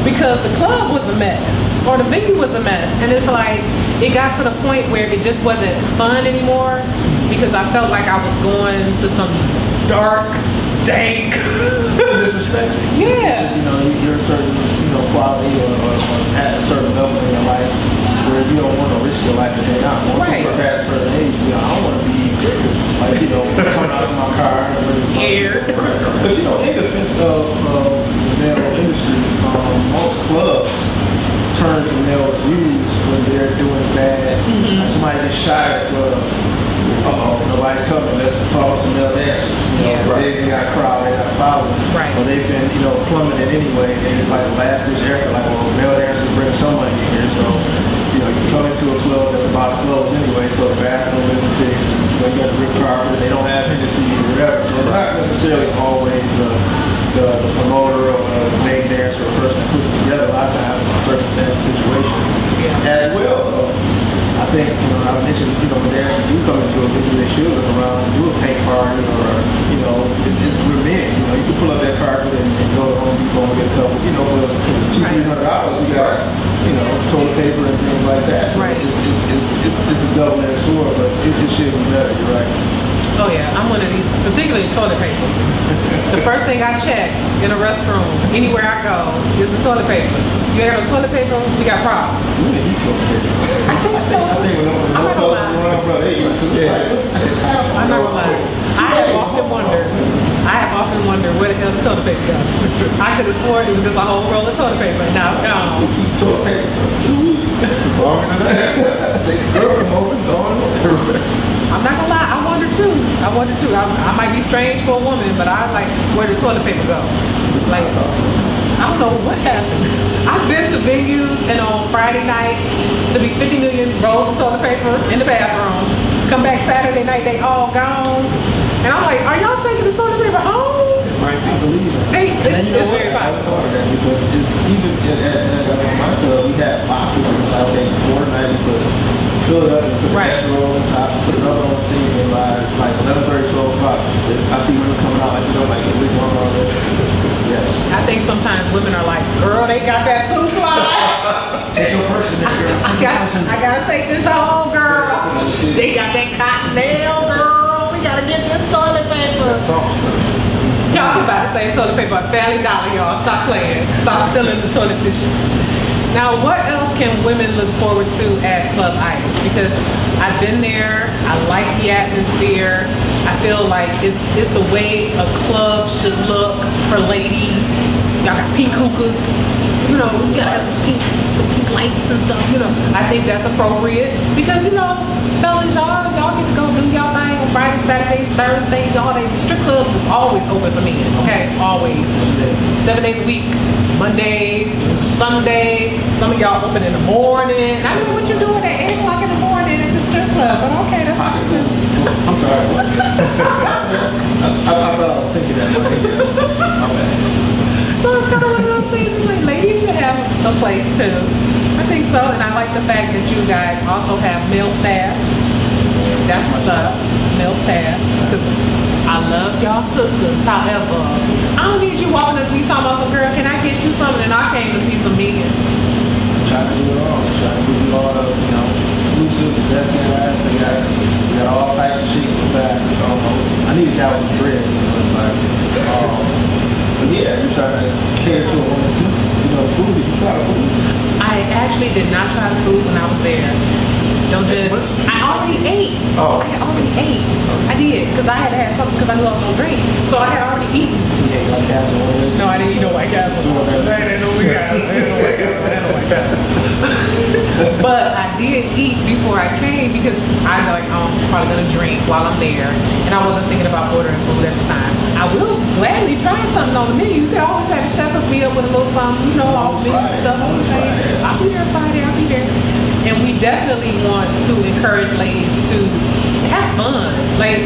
Because the club was a mess, or the venue was a mess. And it's like, it got to the point where it just wasn't fun anymore, because I felt like I was going to some dark, dank. Disrespect. Yeah. You know, you're a certain, you know, quality or at a certain level in your life where you don't want to risk your life to hang out. Once you are at a certain age, you know, I don't want to be like, you know, coming out to my car and scared. But you know, in defense of the male industry, most clubs turn to male reviews when they're doing bad. Like somebody gets shot at a club. Nobody's coming. Let's call some male dancers. You know, they got a crowd, they got a following. Right. But they've been, you know, plummeting anyway. And it's like a last ditch effort. Like, well, male dancers bring some money in here. So, you know, you come into a club they don't have Hennessy or whatever. So it's not necessarily always the promoter or the main dancer or person that puts it together. A lot of times it's the circumstance situation. As well, though, I think, I mentioned, when dancers do come into a venue, they should look around and do a paint party, or, we're men. You can pull up that carpet and go to Home Depot and get a couple, for $200-300, we got, toilet paper and things like that. So it's a double-edged sword, but it should be better, you're right. Oh yeah, I'm one of these, particularly toilet paper. The first thing I check in a restroom, anywhere I go, is the toilet paper. You ain't got no toilet paper, we got problems. We need toilet paper. I think so. I think when I'm not gonna lie. I'm not gonna lie. I have often wondered where the hell the toilet paper goes. I could have sworn it was just a whole roll of toilet paper, and now it's gone. We keep toilet paper for 2 weeks. They girl them over, gone. I'm not gonna lie, I wonder too. I might be strange for a woman, but I like where the toilet paper go. Like, I don't know what happened. I've been to venues and on Friday night, there'll be 50 million rolls of toilet paper in the bathroom. Come back Saturday night, they all gone. And I'm like, are y'all taking the toilet paper home? Right, I believe it. It's very popular. Because it's even at my club, we have boxes and it's like, okay, before the night, you fill it up and put the extra roll on top, put another on the scene, and like 11:30, 12 o'clock, I see women coming out like this, I'm like, is it going on there? Yes. I think sometimes women are like, girl, they got that too fly. Take your person there, girl. I gotta take this home, girl. They got that cotton nail, girl. We gotta get this toilet paper. Y'all can buy the same toilet paper at Family Dollar, y'all. Stop playing. Stop stealing the toilet tissue. Now, what else can women look forward to at Club Ice? Because I've been there, I like the atmosphere. I feel like it's the way a club should look for ladies. Y'all got pink hookahs, you gotta have some pink lights and stuff, I think that's appropriate because, fellas, y'all get to go do y'all thing on Friday, Saturdays, Thursdays, all day. Strip clubs is always open for men, okay? Always. 7 days a week, Monday, Sunday. Some of y'all open in the morning. I don't know what you're doing at 8 o'clock in the morning at the strip club, but okay, that's what you do. I'm sorry. I thought I was thinking that. So it's kind of one of those things, it's like ladies should have a place too. I think so, and I like the fact that you guys also have male staff. That's what's up, male staff. Because I love y'all sisters, however, I don't need you walking up to me talking about some girl, can I get you something? And I came to see some men. Trying to do it all. Trying to give you all the, exclusive, the best guys. We got all types of shapes and sizes almost. I need a guy with some dreads, but yeah, you're trying to cater to a woman since, food. Did you try the food? I actually did not try the food when I was there. Don't judge. I already ate. Oh. I had already ate. I did, because I had to have something because I knew I was going to drink. So I had already eaten. So you ate White Castle already? No, I didn't eat no White Castle. I didn't know White Castle. But I did eat before I came because I'm probably going to drink while I'm there. And I wasn't thinking about ordering food at the time. I will gladly try something on the menu. You can always have a chef hook me up with a little something, all vegan stuff. I'll be there Friday, I'll be there. And we definitely want to encourage ladies to have fun. Like,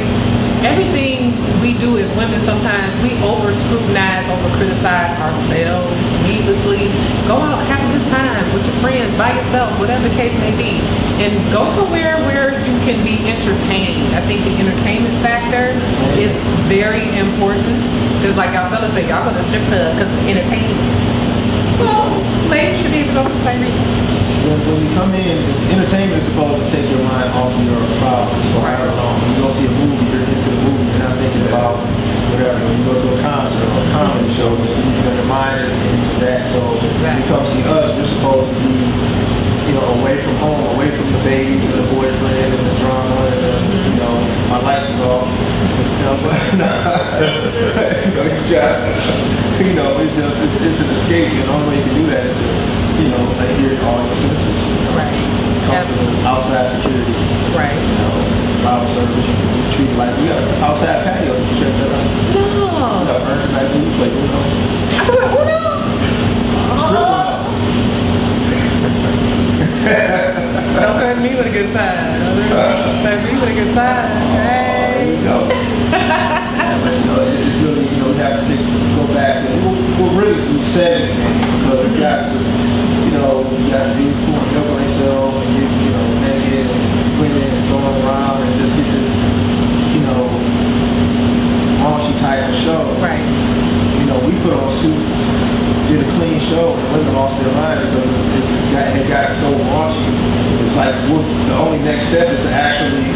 everything we do as women, sometimes we over-scrutinize, over-criticize ourselves needlessly. Go out, have a good time with your friends, by yourself, whatever the case may be. And go somewhere where you can be entertained. I think the entertainment factor is very important. Because like y'all fellas say, y'all go to the strip club because it's entertaining. Well, ladies should be able to go for the same reason. When you come in, entertainment is supposed to take your mind off of your problems for however long. When you go see a movie, you're into the movie, you're not thinking about whatever. When you go to a concert or a comedy show, your mind is into that. So when you come see us, we're supposed to be, away from home, away from the babies and the boyfriend and the drama and the, my lights is off. It's an escape, and the only way you can do that is to adhere to all your senses. Right. Outside security. Right. Bottle service, you can treat it like we got an outside patio. Did you check that out? No. We got furniture night, we play Uno. I can play Uno? Don't threaten me with a good time. Threaten me with a good time. Hey. There you go. resetting the game because it's got to, you know, you got to be pouring milk on yourself and get, you know, naked and cleaning and throwing around and just get this, you know, raunchy type of show. Right. You know, we put on suits, did a clean show, and women lost their mind because it got so raunchy. It's like, the only next step is to actually,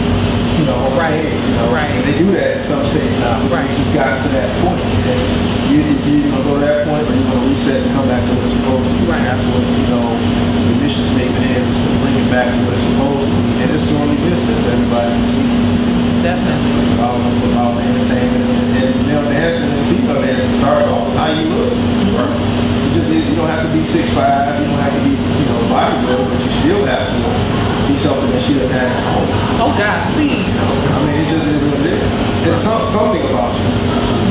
you know, on stage, you know. Right. And they do that in some states now. Right. It's just gotten to that point. And you're either going to go to that point or you're going to reset and come back to what it's supposed to be. Right. And that's what, you know, the mission statement is to bring it back to what it's supposed to be. And it's sorely missed, as everybody can see. Definitely. It's about entertainment and male dancing and female dancing starts off with how you look. You don't have to be 6'5", you don't have to be, you know, bodybuilder, but you still have to be something that she doesn't have at home. Oh God, please. I mean, it just is what it is. It's something about you.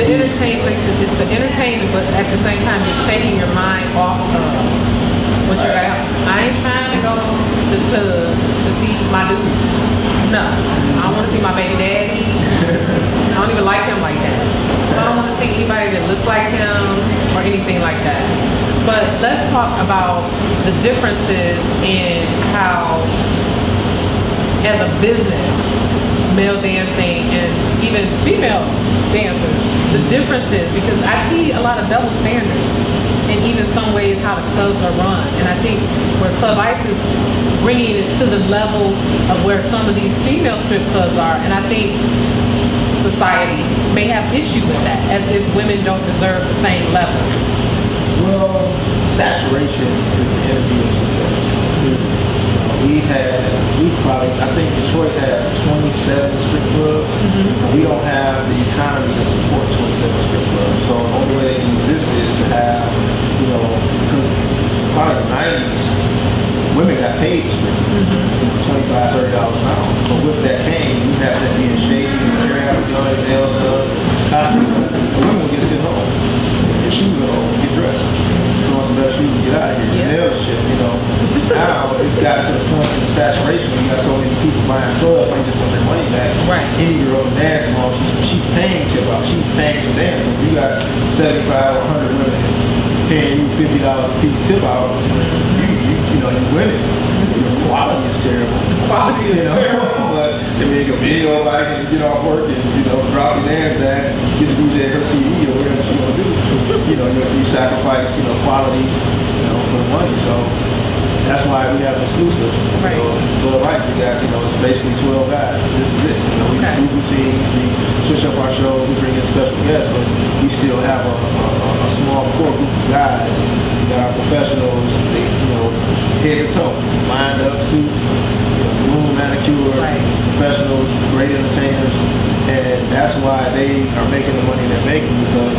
The entertainment is the entertainment, but at the same time, you're taking your mind off of what you got. I ain't trying to go to the club to see my dude. No, I want to see my baby daddy. I don't even like him like that. So I don't want to see anybody that looks like him or anything like that. But let's talk about the differences in how, as a business, male dancing and even female dancers, the differences, because I see a lot of double standards in even some ways how the clubs are run. And I think where Club Ice is bringing it to the level of where some of these female strip clubs are, and I think society may have issue with that, as if women don't deserve the same level. Well, saturation is the enemy of success. I think Detroit has 27 strip clubs. We don't have the economy to support 27 strip clubs. So the only way they can exist is to have, you know, because probably in the 90s, women got paid to strip, $25, $30 an hour. But with that came, you have to be in shape, your hair done, your nails done, costume done. The women will get sent home. Your shoes are home, get dressed. Throw on some better shoes and get out of here. Your nails shit, you know. Now it's got to the point of the saturation when you got so many people buying clubs, they just want their money back. Right. Any girl dancing hall, she's paying to about, she's paying to dance. So if you got 75 or 100 women paying you $50 a piece tip out, you know, you win it. Your quality is terrible. Quality is terrible. But if you make a video about it and get off work and, you know, drop your dance back, get the DJ her CD or whatever she gonna do, you know, you sacrifice, you know, quality, you know, for the money. So that's why we have an exclusive. Right. You know, Club Ice, we got, you know, it's basically 12 guys. This is it. You know, we do routines, we switch up our shows, we bring in special guests, but we still have a small core group of guys that are professionals, they, you know, head to toe, lined up suits, you know, room manicure, professionals, great entertainers, and that's why they are making the money they're making, because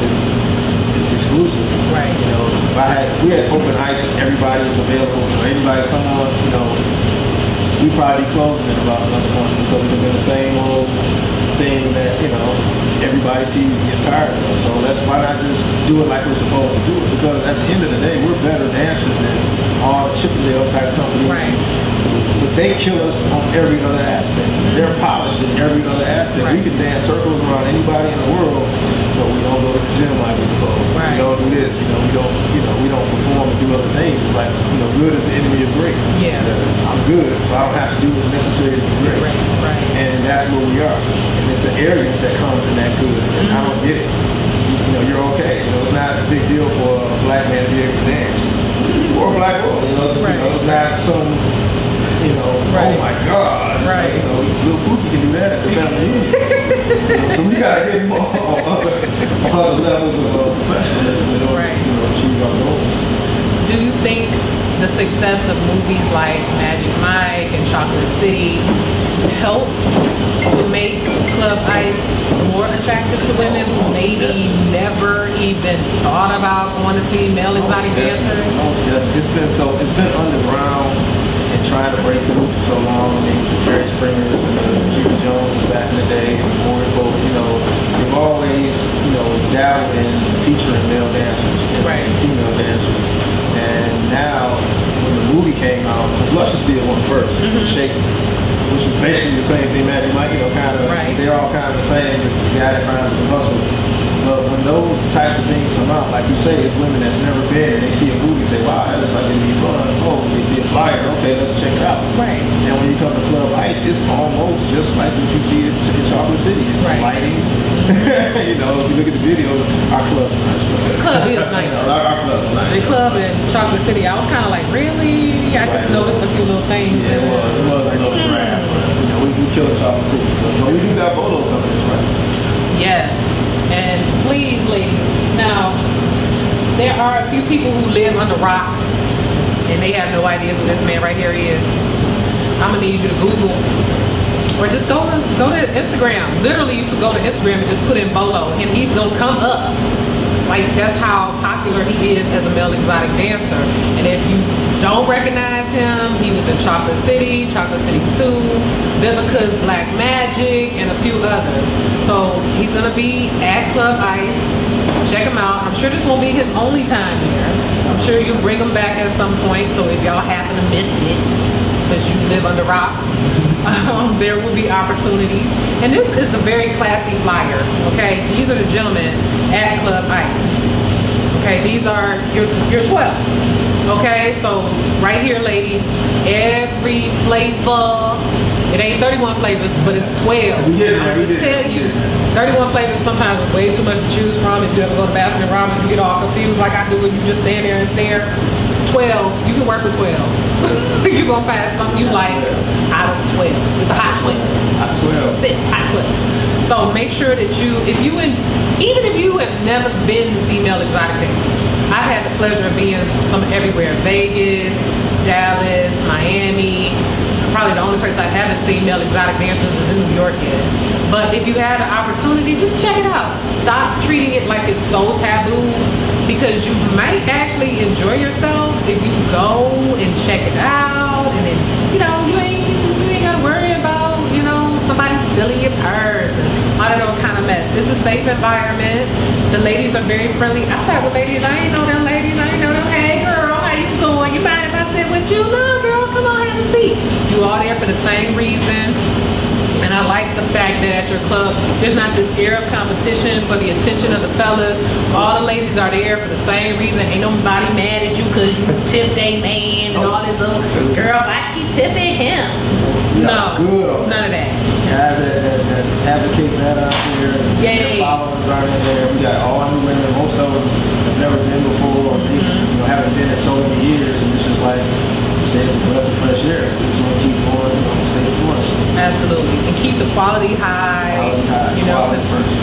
it's exclusive. Right. You know, if we had open ice and everybody was available, or anybody come on, you know, we'd probably be closing in about another month because it's been the same old thing that, you know, everybody sees and gets tired of. So why not just do it like we're supposed to do it? Because at the end of the day, we're better dancers than all the Chippendale type companies. Right. But they kill us on every other aspect. They're polished in every other aspect. Right. We can dance circles around anybody in the world, but we don't go to the gym like we're supposed. Right. We don't do this, we don't perform and do other things. It's like, good is the enemy of great. Yeah. I'm good, so I don't have to do what's necessary to be great. Right. And that's where we are. And it's an arrogance that comes in that good. And I don't get it. You're okay. It's not a big deal for a black man to be able to dance. Or a black woman. It's not some, oh my God. It's like, little Pookie can do that at the family reunion. So we gotta get more on other levels of professionalism in order to achieve our goals. Do you think the success of movies like Magic Mike and Chocolate City helped to make Club Ice more attractive to women who maybe never even thought about going to see male exotic dancers? It's been underground and trying to break through for so long. I mean, the Jerry Springers and the Jimmy Joneses back in the day, and the Morris Boat, they've always, dabbled in featuring male dancers and female dancers. And now, when the movie came out, because Luscious did one first, Shaky, which is basically the same thing Magic Mike, they're all kind of the same, the guy that finds the hustle. But when those types of things come out, like you say, it's women that's never been, and they see a movie and say, wow, that looks like it'd be fun. Oh, they see a flyer, okay, let's check it out. Right. And when you come to Club Ice, it's almost just like what you see in Chocolate City. It's lighting. You know, if you look at the videos, our club is nice. The club is nice. You know, our club is nice. The club in Chocolate City, I was kind of like, really? I just noticed a few little things. Yeah, it was a little grab. You know, we killed Chocolate City. But we do got Bolo coming this way. Yes. And please, ladies, now, there are a few people who live under rocks and they have no idea who this man right here is. I'm gonna need you to Google or just go to Instagram. Literally, you could go to Instagram and just put in Bolo and he's gonna come up. Like, that's how popular he is as a male exotic dancer. And if you don't recognize him, he was in Chocolate City 2, Vivica's Black Magic, and a few others. So he's gonna be at Club Ice. Check him out. I'm sure this won't be his only time here. I'm sure you'll bring him back at some point. So if y'all happen to miss it, because you live under rocks, there will be opportunities. And this is a very classy flyer, okay? These are the gentlemen at Club Ice. Okay, these are your 12. Okay, so right here, ladies, every flavor, it ain't 31 flavors, but it's 12. I'll just tell you, 31 flavors sometimes is way too much to choose from. If you ever go to Baskin Robbins, you get all confused like I do and you just stand there and stare. 12, you can work with 12. You're gonna find something you like out of 12. It's a hot 12. Hot 12. That's it, hot 12. So make sure that even if you have never been to see male exotic dancers, I've had the pleasure of being from everywhere. Vegas, Dallas, Miami. Probably the only place I haven't seen male exotic dancers is in New York yet. But if you had the opportunity, just check it out. Stop treating it like it's so taboo, because you might actually enjoy yourself if you go and check it out, and then, you know, you ain't gotta worry about, you know, somebody stealing your purse and all that old kind of mess. It's a safe environment. The ladies are very friendly. I sat with ladies, I ain't know them ladies, I ain't know them. Hey girl, how you doing? You mind if I sit with you? No girl, come on, have a seat. You all there for the same reason. And I like the fact that at your club, there's not this air of competition for the attention of the fellas. All the ladies are there for the same reason. Ain't nobody mad at you because you tipped a man and all this little, girl, why she tipping him? No, none of that. Guys that advocate that out there, their followers are in there. We got all new women, most of them have never been before, or they, you know, haven't been in so many years, and it's just like, it's a breath of fresh air, so we just want to keep going, you know, stay the course. Absolutely, and keep the quality high. You know,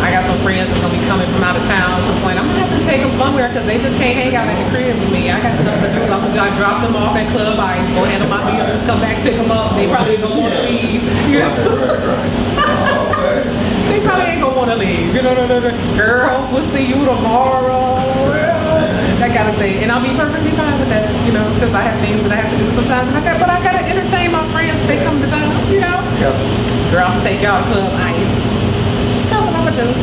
I got some friends that's gonna be coming from out of town at some point. I'm gonna have to take them somewhere because they just can't hang out at the crib with me. I got stuff to do. I'm gonna drop them off at Club Ice, go handle my business, come back, pick them up. They probably ain't gonna want to leave. You know? They probably ain't gonna want to leave. You know, girl, we'll see you tomorrow. That kind of thing, and I'll be perfectly fine with that, you know, because I have things that I have to do sometimes, but I gotta entertain my friends if they come to town, you know. Girl, I'm gonna take y'all to Club Ice. That's what I'm gonna do.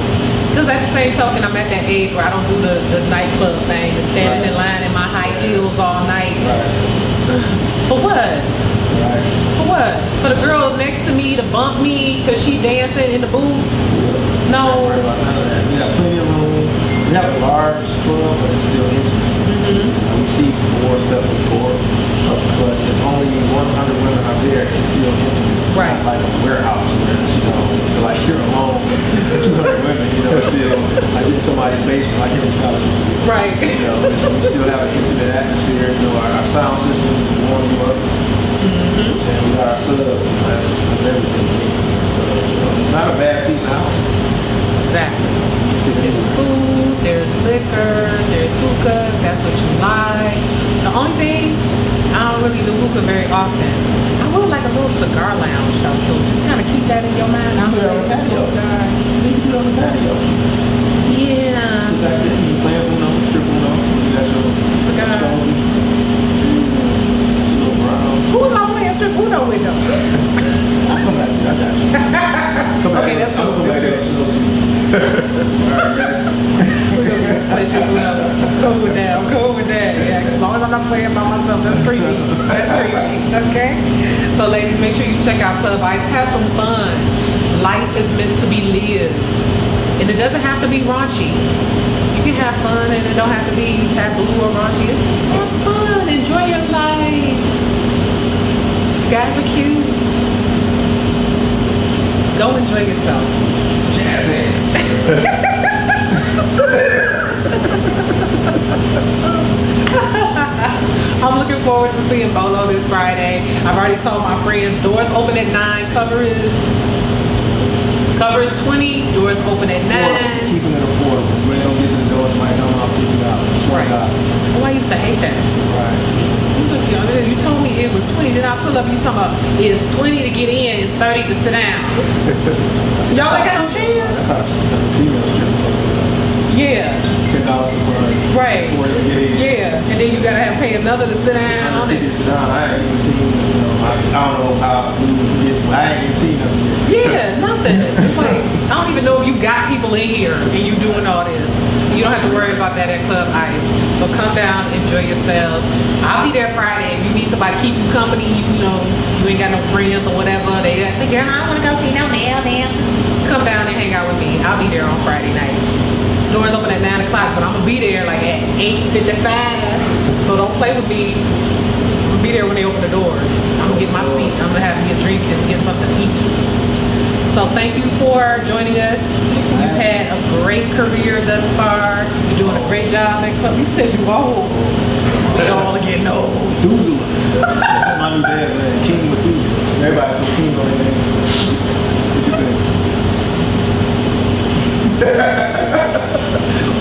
Because at the same token, I'm at that age where I don't do the nightclub thing, the standing in line in my high heels all night. For what? For what? For the girl next to me to bump me because she dancing in the booth? No. We got plenty of room. We have a large club, but it's still intimate. We see 4, 7, 4, but if only 100 women are there, it's still intimate. It's not like a warehouse where it's, you know, like you're alone, 200 women, you know, still like in somebody's basement, like every college. Right. You know, so we still have an intimate atmosphere. You know, our sound system is warm you up. And we got our subs. That's everything. So it's not a bad seat in the house. Exactly. There's food, there's liquor, there's hookah, that's what you like. The only thing, I don't really do hookah very often. I would like a little cigar lounge though, so just kind of keep that in your mind. I'm really into cigars. You can do it on the patio. Yeah. Sit back there, you play Uno, strip Uno, you got your cigar. Your brown. Who am I playing strip Uno with though? I'll come back to you, I got you. Come back. Okay, that's cool. Come back there. Alright, Cool with that. Yeah, as long as I'm not playing by myself, that's creepy. That's creepy. Okay? So ladies, make sure you check out Club Ice. Have some fun. life is meant to be lived. And it doesn't have to be raunchy. You can have fun and it don't have to be taboo or raunchy. It's just have fun, enjoy your life. You guys are cute. Go enjoy yourself. Jazz hands. I'm looking forward to seeing Bolo this Friday. I've already told my friends, doors open at 9, cover is 20, doors open at 9. Keeping it affordable. You ain't gonna get to the door, somebody come out, pick you out. Right. Oh, I used to hate that. Right. You told me it was 20, then I pull up and you talking about it's 20 to get in, it's 30 to sit down. Y'all ain't got no chairs? That's how the female strip club. Yeah. $10 to burn. Right. Before you get in. Yeah. And then you gotta have pay another to sit down. I ain't even seen, I don't know how you get, I ain't even seen nothing yet. Yeah, nothing. It's like, I don't even know if you got people in here and you doing all this. You don't have to worry about that at Club Ice. So come down, enjoy yourselves. I'll be there Friday. If you need somebody to keep you company, you know, you ain't got no friends or whatever. They think, girl, I don't want to go see no male dances. Come down and hang out with me. I'll be there on Friday night. Doors open at 9 o'clock, but I'm gonna be there like at 8:55. So don't play with me. I'm gonna be there when they open the doors. I'm gonna get my seat. I'm gonna have me a drink and get something to eat. So thank you for joining us. You've had a great career thus far. You're doing a great job at Club. You said you old. We all are getting old. Methuselah. That's my new dad, man. King Methuselah. Everybody put King on their name. What you think?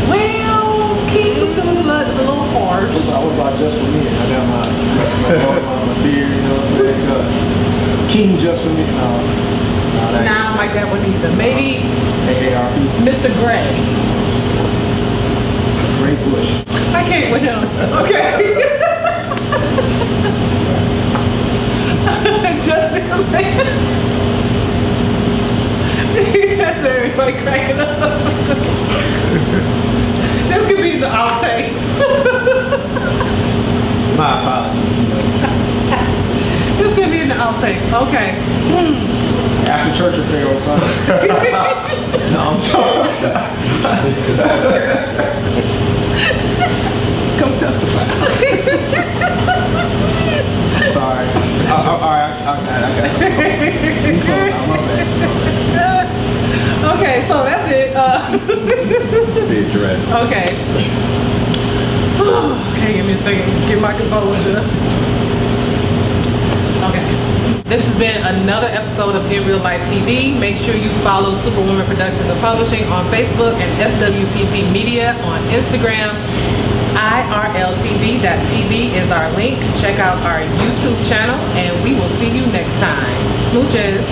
Well, King Methuselah is a little harsh. What about just for me? I got my beard, you know, King just for me. Nah, I don't like that one either. Maybe AARP. Mr. Gray. Gray Bush. I can't with him. Okay. Just that's everybody cracking up. This could be the outtakes. My apologies. This could be in the outtake. Okay. After church affair or something. No, I'm sorry. Come testify. I'm sorry. All right, I got it. Okay, so that's it. Be addressed. Okay. Okay, give me a second. Get my composure. Okay. This has been another episode of In Real Life TV. Make sure you follow Superwoman Productions and Publishing on Facebook and SWPP Media on Instagram. IRLTV.tv is our link. Check out our YouTube channel and we will see you next time. Smooches.